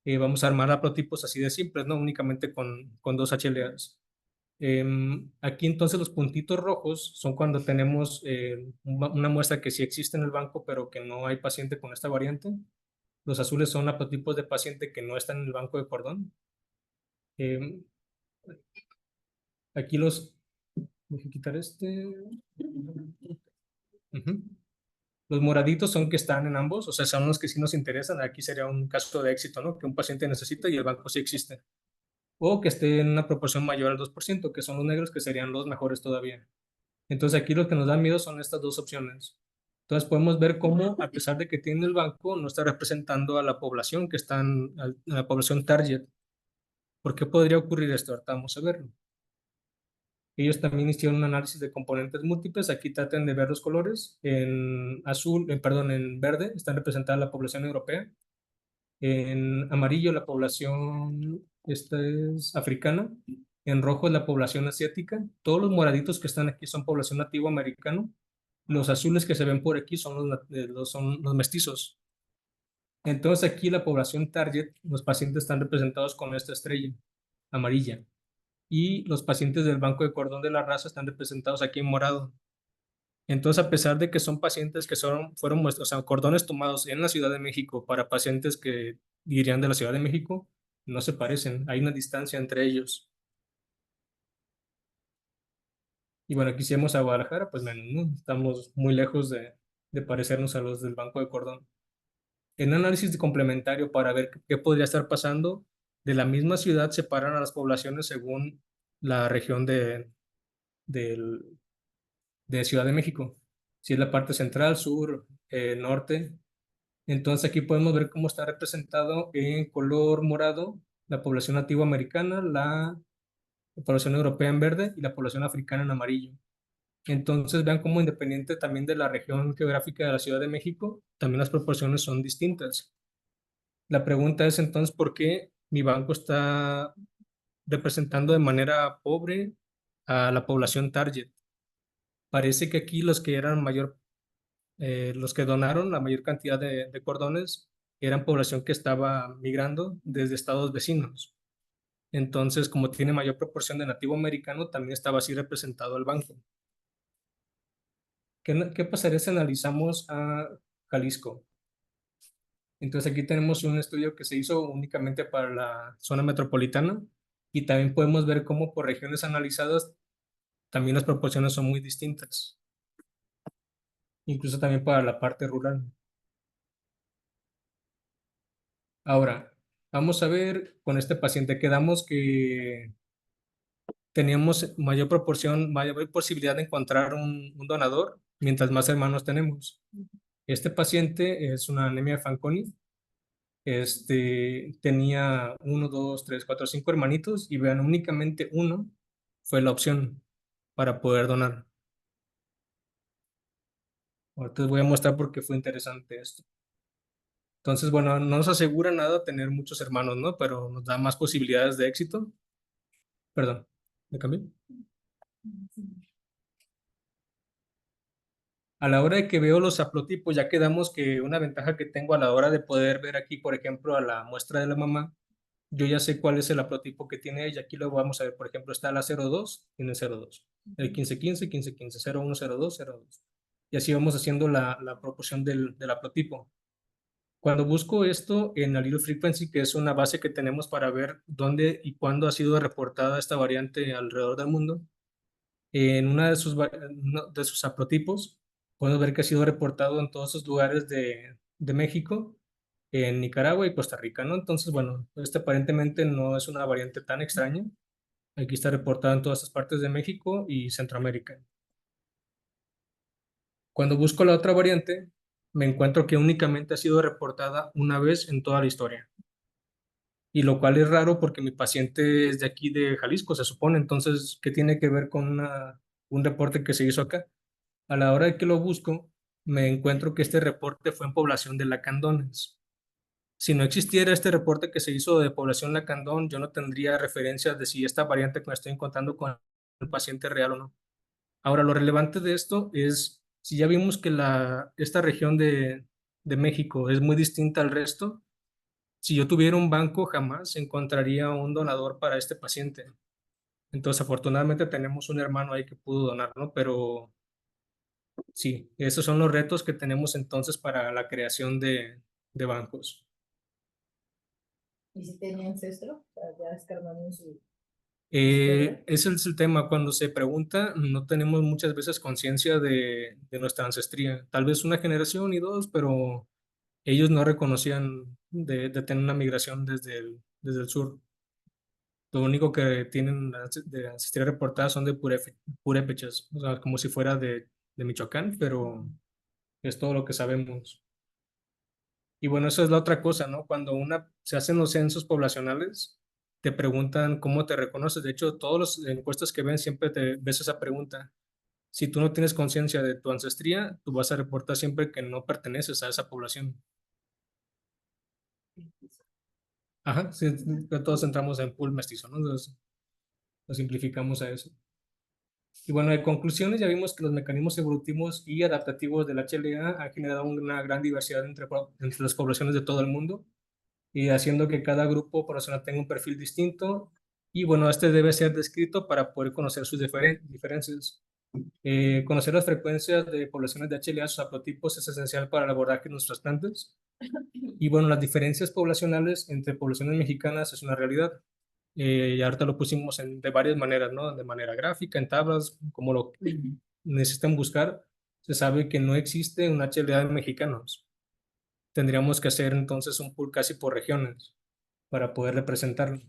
Vamos a armar haplotipos así de simples, ¿no? Únicamente con dos HLAs. Aquí entonces los puntitos rojos son cuando tenemos una muestra que sí existe en el banco, pero que no hay paciente con esta variante. Los azules son haplotipos de paciente que no están en el banco de cordón. Em, Aquí Voy a quitar este. Ujú. Los moraditos son que están en ambos, o sea, son los que sí nos interesan. Aquí sería un caso de éxito, ¿no? Que un paciente necesita y el banco sí existe. O que esté en una proporción mayor al 2%, que son los negros, que serían los mejores todavía. Entonces aquí lo que nos da miedo son estas dos opciones. Entonces podemos ver cómo, a pesar de que tiene el banco, no está representando a la población que está a la población target. ¿Por qué podría ocurrir esto? Ahorita vamos a verlo. Ellos también hicieron un análisis de componentes múltiples. Aquí traten de ver los colores. En azul, perdón, en verde está representada la población europea. En amarillo la población, esta es africana. En rojo es la población asiática. Todos los moraditos que están aquí son población nativo americano. Los azules que se ven por aquí son los mestizos. Entonces aquí la población target, los pacientes están representados con esta estrella amarilla. Y los pacientes del banco de cordón de la raza están representados aquí en morado. Entonces, a pesar de que son pacientes que fueron, o sea, cordones tomados en la Ciudad de México para pacientes que irían de la Ciudad de México, no se parecen, hay una distancia entre ellos. Y bueno, aquí si vamos a Guadalajara, pues menos, ¿no? Estamos muy lejos de parecernos a los del banco de cordón. En análisis complementario para ver qué podría estar pasando, de la misma ciudad separan a las poblaciones según la región del de Ciudad de México. Si es la parte central, sur, norte. Entonces aquí podemos ver cómo está representado en color morado la población nativa americana, la población europea en verde y la población africana en amarillo. Entonces vean cómo independiente también de la región geográfica de la Ciudad de México, también las proporciones son distintas. La pregunta es entonces, ¿por qué mi banco está representando de manera pobre a la población target? Parece que aquí los que donaron la mayor cantidad de cordones eran población que estaba migrando desde estados vecinos. Entonces, como tiene mayor proporción de nativo americano, también estaba así representado el banco. ¿Qué pasaría si analizamos a Jalisco? Entonces aquí tenemos un estudio que se hizo únicamente para la zona metropolitana y también podemos ver cómo por regiones analizadas también las proporciones son muy distintas, incluso también para la parte rural. Ahora, vamos a ver con este paciente, quedamos que teníamos mayor proporción, mayor posibilidad de encontrar un donador mientras más hermanos tenemos. Este paciente es una anemia de Fanconi. Tenía uno, dos, tres, cuatro, cinco hermanitos y vean, únicamente uno fue la opción para poder donar. Ahorita les voy a mostrar por qué fue interesante esto. Entonces, bueno, no nos asegura nada tener muchos hermanos, ¿no? Pero nos da más posibilidades de éxito. Perdón, ¿me cambié? A la hora de que veo los haplotipos, ya quedamos que una ventaja que tengo a la hora de poder ver aquí, por ejemplo, a la muestra de la mamá, yo ya sé cuál es el haplotipo que tiene ella. Aquí lo vamos a ver, por ejemplo, está la 02, tiene 02. El 1515, 1515, 01, 02, 02. Y así vamos haciendo la proporción del haplotipo. Cuando busco esto en Allele Frequency, que es una base que tenemos para ver dónde y cuándo ha sido reportada esta variante alrededor del mundo, en una uno de sus haplotipos, podemos ver que ha sido reportado en todos esos lugares de México, en Nicaragua y Costa Rica, ¿no? Entonces, bueno, aparentemente no es una variante tan extraña. Aquí está reportada en todas estas partes de México y Centroamérica. Cuando busco la otra variante, me encuentro que únicamente ha sido reportada una vez en toda la historia. Y lo cual es raro porque mi paciente es de aquí de Jalisco, se supone. Entonces, ¿qué tiene que ver con un reporte que se hizo acá? A la hora de que lo busco, me encuentro que este reporte fue en población de lacandones. Si no existiera este reporte que se hizo de población lacandón, yo no tendría referencias de si esta variante que me estoy encontrando con el paciente es real o no. Ahora, lo relevante de esto es, si ya vimos que esta región de México es muy distinta al resto, si yo tuviera un banco, jamás encontraría un donador para este paciente. Entonces, afortunadamente tenemos un hermano ahí que pudo donar, ¿no? Pero sí, esos son los retos que tenemos entonces para la creación de bancos. ¿Y si tenía ancestro? O sea, ya escarbando en su historia. Ese es el tema. Cuando se pregunta, no tenemos muchas veces conciencia de nuestra ancestría. Tal vez una generación y dos, pero ellos no reconocían de tener una migración desde el sur. Lo único que tienen de ancestría reportada son de purépechas, o sea, como si fuera de Michoacán, pero es todo lo que sabemos. Y bueno, eso es la otra cosa, ¿no? Cuando se hacen los censos poblacionales, te preguntan cómo te reconoces. De hecho, todas las encuestas que ven siempre te ves esa pregunta. Si tú no tienes conciencia de tu ancestría, tú vas a reportar siempre que no perteneces a esa población. Ajá, sí, todos entramos en pool mestizo, ¿no? Entonces, lo simplificamos a eso. Y bueno, en conclusiones, ya vimos que los mecanismos evolutivos y adaptativos del HLA han generado una gran diversidad entre las poblaciones de todo el mundo y haciendo que cada grupo poblacional tenga un perfil distinto. Y bueno, este debe ser descrito para poder conocer sus diferencias. Conocer las frecuencias de poblaciones de HLA, sus haplotipos, es esencial para el abordaje de los trasplantes. Y bueno, las diferencias poblacionales entre poblaciones mexicanas es una realidad. Y ahorita lo pusimos de varias maneras, ¿no? De manera gráfica, en tablas, como lo necesitan buscar. Se sabe que no existe un HLA de mexicanos. Tendríamos que hacer entonces un pool casi por regiones para poder representarlo.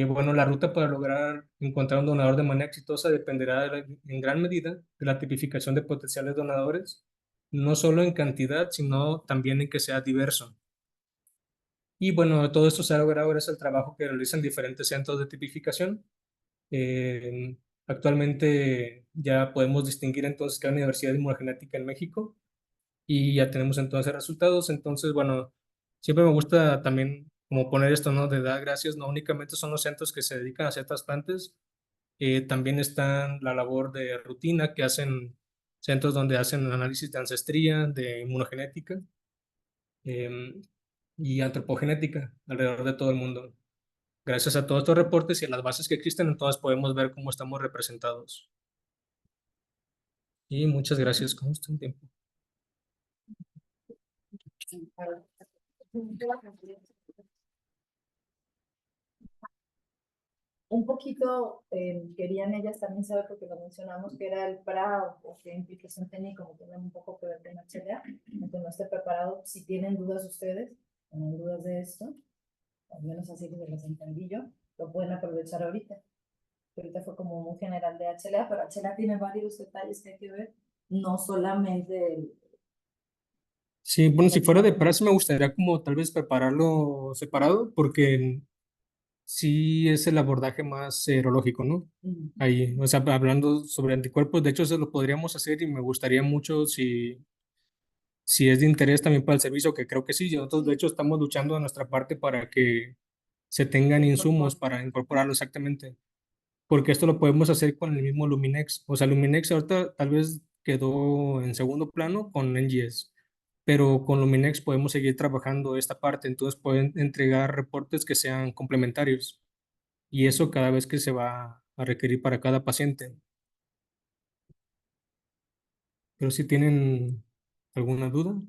Bueno, la ruta para lograr encontrar un donador de manera exitosa dependerá en gran medida de la tipificación de potenciales donadores, no solo en cantidad, sino también en que sea diverso. Y bueno, todo esto se ha logrado gracias al trabajo que realizan diferentes centros de tipificación. Eh, Actualmente ya podemos distinguir entonces que hay Universidad de Inmunogenética en México y ya tenemos entonces resultados. Entonces, bueno, siempre me gusta también como poner esto, ¿no? De dar gracias, no únicamente son los centros que se dedican a hacer trasplantes, también están la labor de rutina que hacen centros donde hacen análisis de ancestría, de inmunogenética eh, y antropogenética alrededor de todo el mundo. Gracias a todos estos reportes y a las bases que existen, entonces podemos ver cómo estamos representados. Y muchas gracias. ¿Cómo está el tiempo? Un poquito querían ellas también saber, porque lo mencionamos, que era el PRA o qué implicación tenía, como tienen un poco que ver con HLA, aunque no esté preparado. Si tienen dudas ustedes, tienen dudas de esto, al menos así que se las entendí yo, lo pueden aprovechar ahorita. Ahorita fue como muy general de HLA, pero HLA tiene varios detalles que hay que ver, no solamente Sí, bueno, si fuera de praxe me gustaría como tal vez prepararlo separado, porque sí es el abordaje más serológico, ¿no? Ahí, o sea, hablando sobre anticuerpos, de hecho eso lo podríamos hacer y me gustaría mucho si es de interés también para el servicio, que creo que sí. Nosotros de hecho estamos luchando de nuestra parte para que se tengan insumos para incorporarlo exactamente, porque esto lo podemos hacer con el mismo Luminex. O sea, Luminex ahorita tal vez quedó en segundo plano con NGS, pero con Luminex podemos seguir trabajando esta parte, entonces pueden entregar reportes que sean complementarios y eso cada vez que se va a requerir para cada paciente. Pero si tienen alguna duda,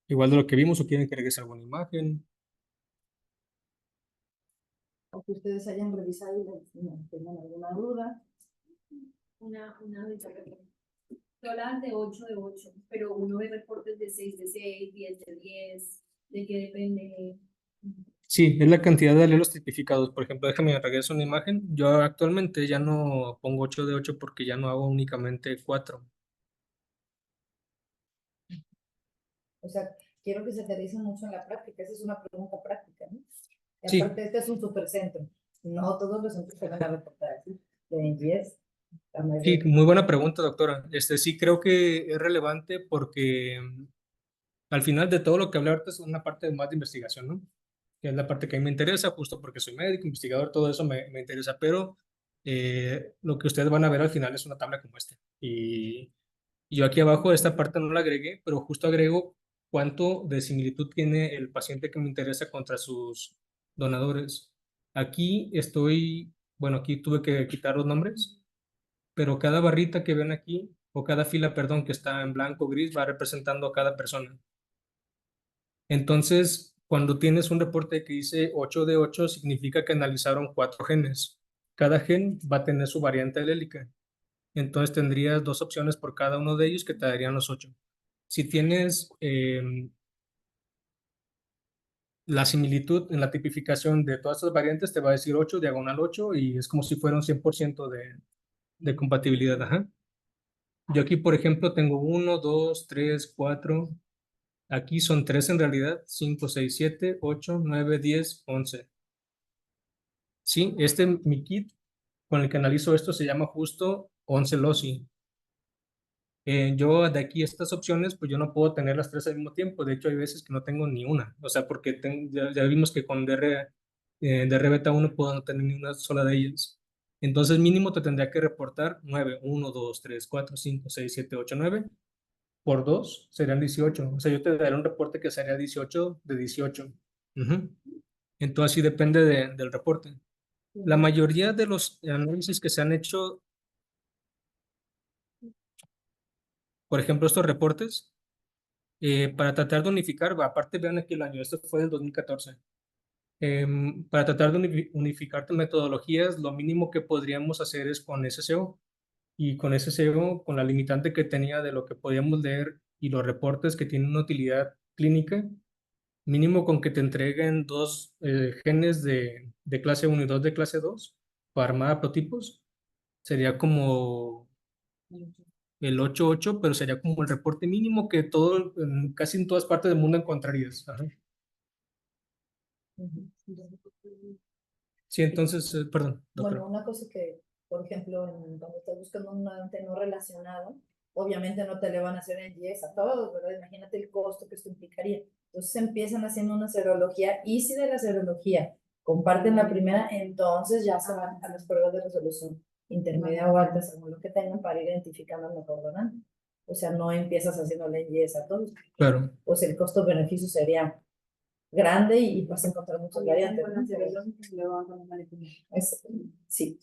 igual de lo que vimos o quieren que regrese alguna imagen. o que ustedes hayan revisado y no tengan alguna duda. Una duda. Tú hablabas de 8 de 8, pero uno ve reportes de 6 de 6, 10 de 10, ¿de qué depende? Sí, es la cantidad de alelos tipificados. Por ejemplo, déjame regresar una imagen. Yo actualmente ya no pongo 8 de 8 porque ya no hago únicamente 4. O sea, quiero que se aterricen mucho en la práctica. Esa es una pregunta práctica, ¿no? Y Sí, aparte, este es un supercentro. No todos los centros se van a reportar así. De NGS, la sí, mayoría. muy buena pregunta, doctora. Sí creo que es relevante porque al final de todo lo que hablé ahorita es una parte más de investigación, ¿no? Que es la parte que a mí me interesa, justo porque soy médico, investigador, todo eso me interesa, pero lo que ustedes van a ver al final es una tabla como esta. Y yo aquí abajo esta parte no la agregué, pero justo agrego cuánto de similitud tiene el paciente que me interesa contra sus donadores. Aquí estoy, bueno, aquí tuve que quitar los nombres, pero cada barrita que ven aquí, o cada fila, perdón, que está en blanco o gris, va representando a cada persona. Entonces, cuando tienes un reporte que dice 8 de 8, significa que analizaron 4 genes. Cada gen va a tener su variante alélica. Entonces tendrías 2 opciones por cada uno de ellos que te darían los 8. Si tienes la similitud en la tipificación de todas estas variantes, te va a decir 8, diagonal 8, y es como si fuera un 100% de compatibilidad. Ajá. Yo aquí, por ejemplo, tengo 1, 2, 3, 4. Aquí son 3 en realidad: 5, 6, 7, 8, 9, 10, 11. Sí, mi kit con el que analizo esto se llama justo 11 loci. Yo de aquí estas opciones, pues yo no puedo tener las 3 al mismo tiempo. De hecho, hay veces que no tengo ni una. O sea, porque ya vimos que con DR beta 1 puedo no tener ni una sola de ellas. Entonces, mínimo te tendría que reportar 9, 1, 2, 3, 4, 5, 6, 7, 8, 9. Por 2 serían 18. O sea, yo te daré un reporte que sería 18 de 18. Ujú. Entonces, sí depende del reporte. La mayoría de los análisis que se han hecho, por ejemplo, estos reportes, para tratar de unificar, aparte vean aquí el año, esto fue del 2014. Para tratar de unificar metodologías, lo mínimo que podríamos hacer es con SCO. Y con SCO, con la limitante que tenía de lo que podíamos leer y los reportes que tienen una utilidad clínica, mínimo con que te entreguen 2 genes de clase 1 y 2 de clase 2 para armar prototipos, sería como el 8.8, pero sería como el reporte mínimo que casi en todas partes del mundo encontrarías. Ajá. Sí, entonces, perdón, Bueno, doctora. una cosa que, por ejemplo, cuando estás buscando un donante no relacionado, obviamente no te le van a hacer NGS a todos, ¿verdad? Imagínate el costo que esto implicaría. Entonces empiezan haciendo una serología y si de la serología comparten la primera, entonces ya se van a las pruebas de resolución intermedia o alta según lo que tengan para ir identificando el mejor donante. O sea, no empiezas haciendo la NGS a todos. Claro. Pues el costo-beneficio sería grande y vas a encontrar muchas variantes. ¿No? Sí.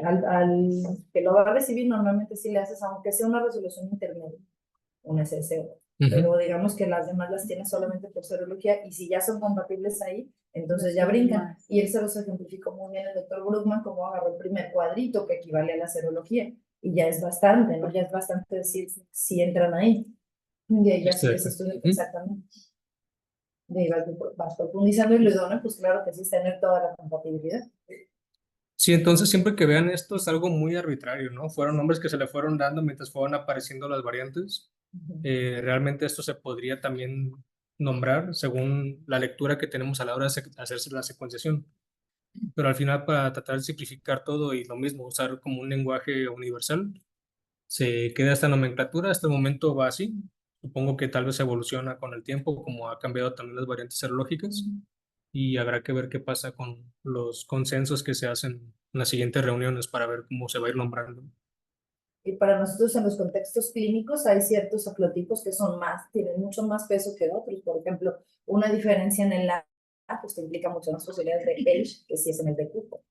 Al que lo va a recibir normalmente sí le haces, aunque sea una resolución intermedia, un SSO. Pero digamos que las demás las tienes solamente por serología y si ya son compatibles ahí, entonces ya brincan. Y él se los ejemplificó muy bien el doctor Bruckman, como agarró el primer cuadrito que equivale a la serología. Y ya es bastante, ¿no? Ya es bastante decir si entran ahí. Y ahí ya sí que se estudia exactamente. De ahí vas profundizando y lo idóneo, pues claro que sí es tener toda la compatibilidad. Sí, entonces siempre que vean esto es algo muy arbitrario, ¿no? Fueron nombres que se le fueron dando mientras fueron apareciendo las variantes. Realmente esto se podría también nombrar según la lectura que tenemos a la hora de hacerse la secuenciación. Pero al final, para tratar de simplificar todo y lo mismo, usar como un lenguaje universal, se queda esta nomenclatura. Hasta el momento va así. Supongo que tal vez evoluciona con el tiempo, como ha cambiado también las variantes serológicas. Y habrá que ver qué pasa con los consensos que se hacen en las siguientes reuniones para ver cómo se va a ir nombrando. Y para nosotros en los contextos clínicos hay ciertos haplotipos que son más, tienen mucho más peso que otros. Por ejemplo, una diferencia en el A, pues te implica mucho más posibilidades de H que si es en el de cupo.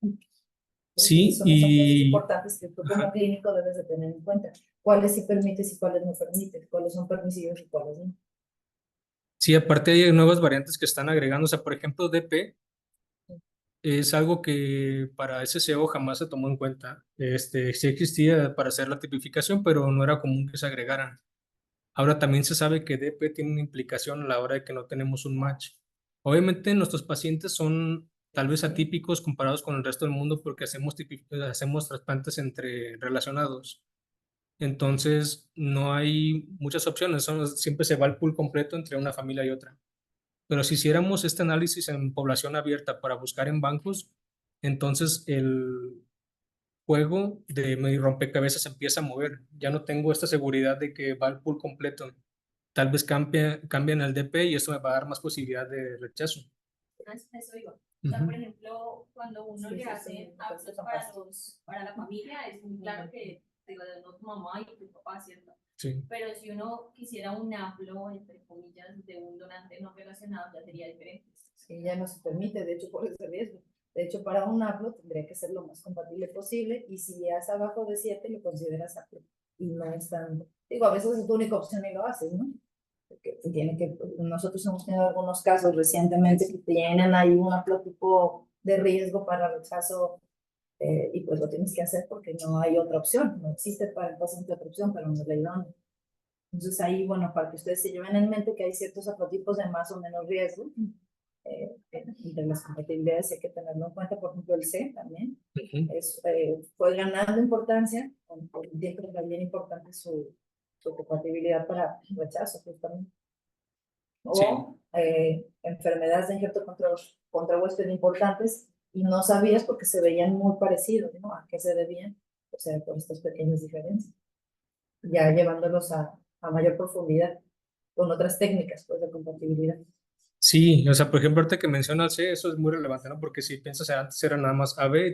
Sí, Son cosas y importantes que tú como clínico debes de tener en cuenta. Cuáles sí permites y cuáles no permites, cuáles son permisivos y cuáles no. sí, aparte hay nuevas variantes que están agregando. O sea, por ejemplo, DP es algo que para SSO jamás se tomó en cuenta. Sí existía para hacer la tipificación, pero no era común que se agregaran. Ahora también se sabe que DP tiene una implicación a la hora de que no tenemos un match. Obviamente nuestros pacientes son tal vez atípicos comparados con el resto del mundo porque hacemos trasplantes entre relacionados. Entonces no hay muchas opciones, siempre se va el pool completo entre una familia y otra. Pero si hiciéramos este análisis en población abierta para buscar en bancos, entonces el juego de mi rompecabezas empieza a mover. Ya no tengo esta seguridad de que va el pool completo. Tal vez cambien el DP y eso me va a dar más posibilidad de rechazo. Eso iba. O sea, por ejemplo, cuando uno le hace aptos para la familia, es muy claro que digo, de tu mamá y tu papá, ¿cierto? Sí. Pero si uno quisiera un haplo, entre comillas, de un donante no relacionado, ya sería diferente. Sí, ya no se permite, de hecho, por ese riesgo. De hecho, para un haplo tendría que ser lo más compatible posible y si ya es abajo de 7, lo consideras haplo. Y no es tan... Digo, a veces es tu única opción y lo haces, ¿no? Porque nosotros hemos tenido algunos casos recientemente que tienen ahí un haplotipo de riesgo para rechazo y pues lo tienes que hacer porque no hay otra opción, no existe para el paciente otra opción, pero no es la idónea. Entonces ahí, bueno, para que ustedes se lleven en mente que hay ciertos haplotipos de más o menos riesgo, de las compatibilidades hay que tenerlo en cuenta, por ejemplo el C también, fue ganando importancia, con el tiempo era bien importante su compatibilidad para rechazo justamente. O enfermedades de injerto contra huésped importantes y no sabías porque se veían muy parecidos, ¿no? ¿A qué se debían? O sea, por estas pequeñas diferencias. Ya llevándolos a mayor profundidad con otras técnicas pues, de compatibilidad. Sí, o sea, por ejemplo, ahorita que menciona el C, eso es muy relevante, ¿no? Porque si piensas, antes era nada más AB y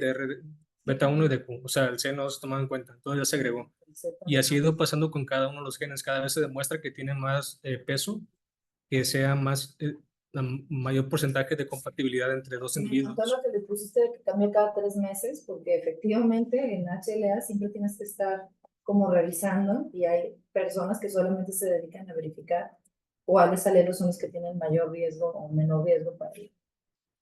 beta 1 y DQ, o sea, el C no se tomaba en cuenta, entonces ya se agregó. Y así ha ido pasando con cada uno de los genes, cada vez se demuestra que tiene más peso, que sea más, mayor porcentaje de compatibilidad entre dos individuos. Todo lo que le pusiste de que cambia cada 3 meses, porque efectivamente en HLA siempre tienes que estar como revisando y hay personas que solamente se dedican a verificar cuáles alelos son los que tienen mayor riesgo o menor riesgo para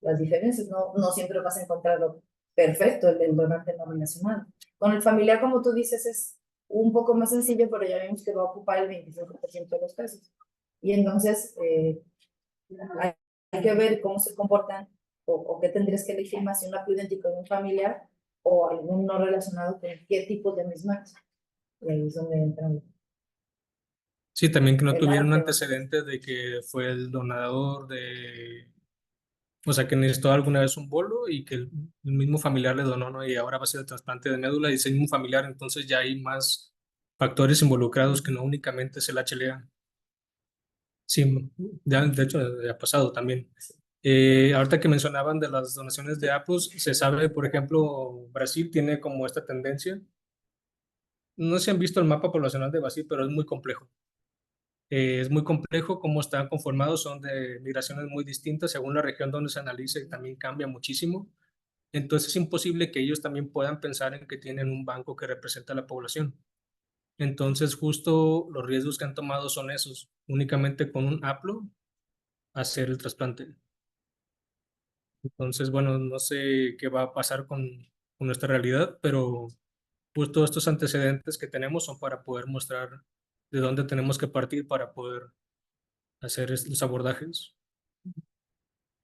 las diferencias. No, no siempre vas a encontrarlo perfecto, el donante no relacionado. Con el familiar, como tú dices, es un poco más sencillo, pero ya vimos que va a ocupar el 25% de los casos. Y entonces hay que ver cómo se comportan o qué tendrías que elegir más, si un haplo idéntico de un familiar o algún no relacionado con qué tipo de mismatch. Y ahí es donde entran. Sí, también que no El tuviera un arte, antecedente de que fue el donador o sea, que necesitó alguna vez un bolo y que el mismo familiar le donó, ¿no? Y ahora va a ser el trasplante de médula y es el mismo familiar, entonces ya hay más factores involucrados que no únicamente es el HLA. Sí, ya, de hecho, ya ha pasado también. Ahorita que mencionaban de las donaciones de APOS, se sabe, por ejemplo, Brasil tiene como esta tendencia. No sé si han visto el mapa poblacional de Brasil, pero es muy complejo. Es muy complejo cómo están conformados, son de migraciones muy distintas según la región donde se analice, también cambia muchísimo. Entonces es imposible que ellos también puedan pensar en que tienen un banco que representa a la población. Entonces justo los riesgos que han tomado son esos, únicamente con un haplo hacer el trasplante. Entonces, bueno, no sé qué va a pasar con nuestra realidad, pero pues todos estos antecedentes que tenemos son para poder mostrar de dónde tenemos que partir para poder hacer los abordajes.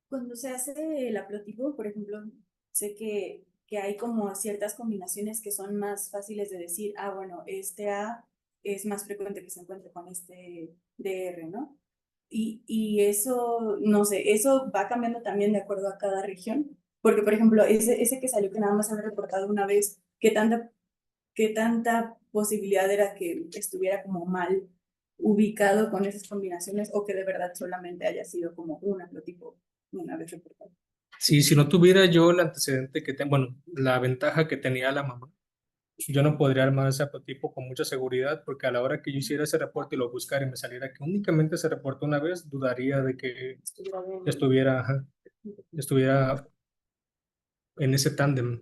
Cuando se hace el haplotipo, por ejemplo, sé que hay como ciertas combinaciones que son más fáciles de decir, ah, bueno, este A es más frecuente que se encuentre con este DR, ¿no? Y eso, no sé, eso va cambiando también de acuerdo a cada región, porque, por ejemplo, ese que salió que nada más había reportado una vez, qué tanta posibilidad era que estuviera como mal ubicado con esas combinaciones o que de verdad solamente haya sido como un haplotipo una vez reportado? Sí, si no tuviera yo el antecedente que tengo, bueno, la ventaja que tenía la mamá, yo no podría armar ese haplotipo con mucha seguridad porque a la hora que yo hiciera ese reporte y lo buscara y me saliera que únicamente se reportó una vez, dudaría de que ajá, estuviera en ese tándem.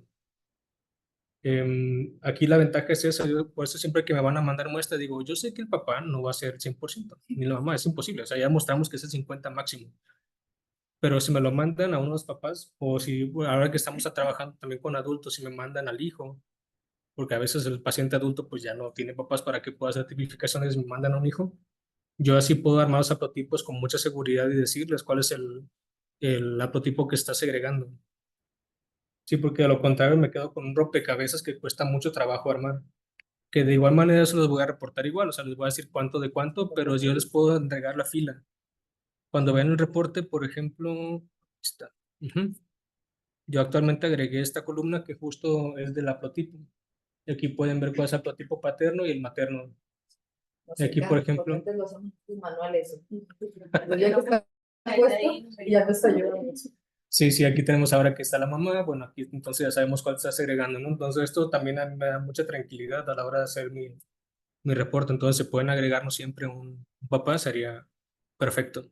Aquí la ventaja es esa, por eso siempre que me van a mandar muestra digo, yo sé que el papá no va a ser 100%, ni la mamá, es imposible, o sea, ya mostramos que es el 50 máximo, pero si me lo mandan a unos papás, o si bueno, ahora que estamos trabajando también con adultos, si me mandan al hijo, porque a veces el paciente adulto pues ya no tiene papás para que pueda hacer tipificaciones, me mandan a un hijo, yo así puedo armar los haplotipos con mucha seguridad y decirles cuál es el haplotipo que está segregando. Sí, porque a lo contrario me quedo con un rompecabezas que cuesta mucho trabajo armar. Que de igual manera se los voy a reportar igual, o sea, les voy a decir cuánto de cuánto, pero yo les puedo entregar la fila. Cuando vean el reporte, por ejemplo, está. Ujú. Yo actualmente agregué esta columna que justo es del haplotipo. Y aquí pueden ver cuál es el haplotipo paterno y el materno. Nos Aquí, por encanta, porque ejemplo, antes lo hacemos manuales. Pues ya no está puesto y ya te está ayudando. sí, sí, aquí tenemos ahora que está la mamá, bueno, aquí entonces ya sabemos cuál está segregando, ¿no? Entonces esto también me da mucha tranquilidad a la hora de hacer mi reporte, entonces se pueden agregarnos siempre un papá, sería perfecto.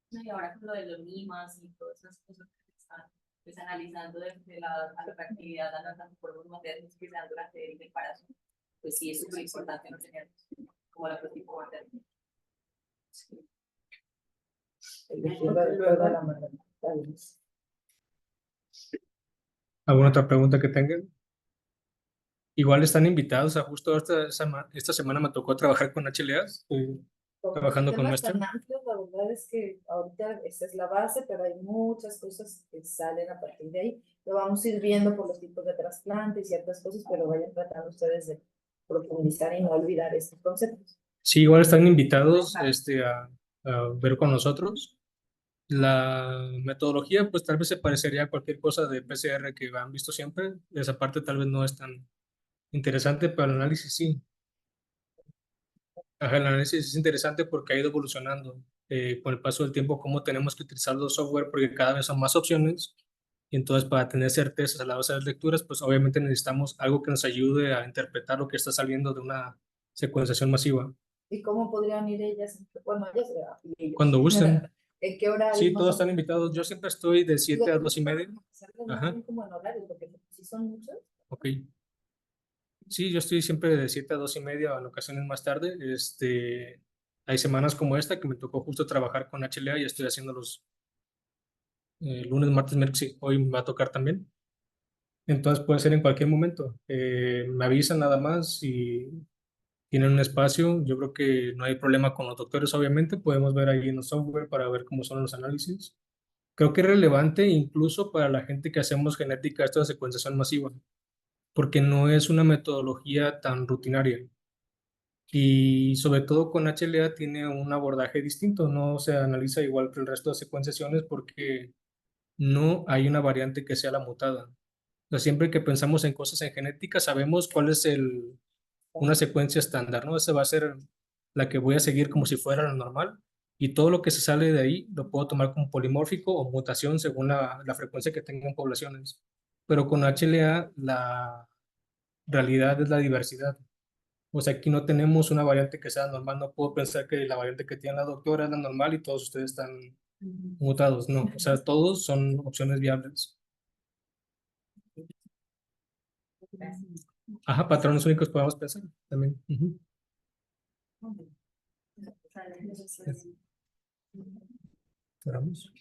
No, y ahora con lo de los limas y todas esas cosas que se están pues, analizando de la atractividad a los anticuerpos maternos que se dan durante el embarazo, pues sí es súper importante no tener como la prototipo materno. Elegirlo de acuerdo a la maternidad. ¿Alguna otra pregunta que tengan? Igual están invitados a justo esta semana me tocó trabajar con HLAs, estoy Como trabajando con temas muestra. tan amplios, la verdad es que ahorita esta es la base, pero hay muchas cosas que salen a partir de ahí. Lo vamos a ir viendo por los tipos de trasplante y ciertas cosas, pero vayan tratando ustedes de profundizar y no olvidar estos conceptos. Sí, igual están invitados a ver con nosotros. La metodología, pues tal vez se parecería a cualquier cosa de PCR que han visto siempre. Esa parte tal vez no es tan interesante, pero el análisis sí. Ajá, el análisis es interesante porque ha ido evolucionando con el paso del tiempo, cómo tenemos que utilizar los software porque cada vez son más opciones. Y entonces, para tener certezas a la hora de las lecturas, pues obviamente necesitamos algo que nos ayude a interpretar lo que está saliendo de una secuenciación masiva. ¿Y cómo podrían ir ellas? Bueno, ellas y ellos. Cuando gusten. ¿En qué hora? Sí, todos están invitados. Yo siempre estoy de 7 a 2:30. Ajá, Como en horarios, porque si son muchos. ok. Sí, yo estoy siempre de 7 a 2:30, en ocasiones más tarde. Hay semanas como esta que me tocó justo trabajar con HLA y estoy haciendo los lunes, martes, miércoles, sí, hoy me va a tocar también. Entonces puede ser en cualquier momento. Me avisan nada más si tienen un espacio. Yo creo que no hay problema con los doctores, obviamente. Podemos ver ahí en el software para ver cómo son los análisis. Creo que es relevante incluso para la gente que hacemos genética, esta secuenciación masiva, porque no es una metodología tan rutinaria. Y sobre todo con HLA tiene un abordaje distinto, no se analiza igual que el resto de secuenciaciones porque no hay una variante que sea la mutada. O sea, siempre que pensamos en cosas en genética sabemos cuál es una secuencia estándar, ¿no? Esa va a ser la que voy a seguir como si fuera la normal y todo lo que se sale de ahí lo puedo tomar como polimórfico o mutación según la frecuencia que tengan poblaciones. Pero con HLA la realidad es la diversidad. O sea, aquí no tenemos una variante que sea normal, no puedo pensar que la variante que tiene la doctora es la normal y todos ustedes están mutados, no, o sea, todos son opciones viables. Ajá, patrones únicos podemos pensar también. Cerramos.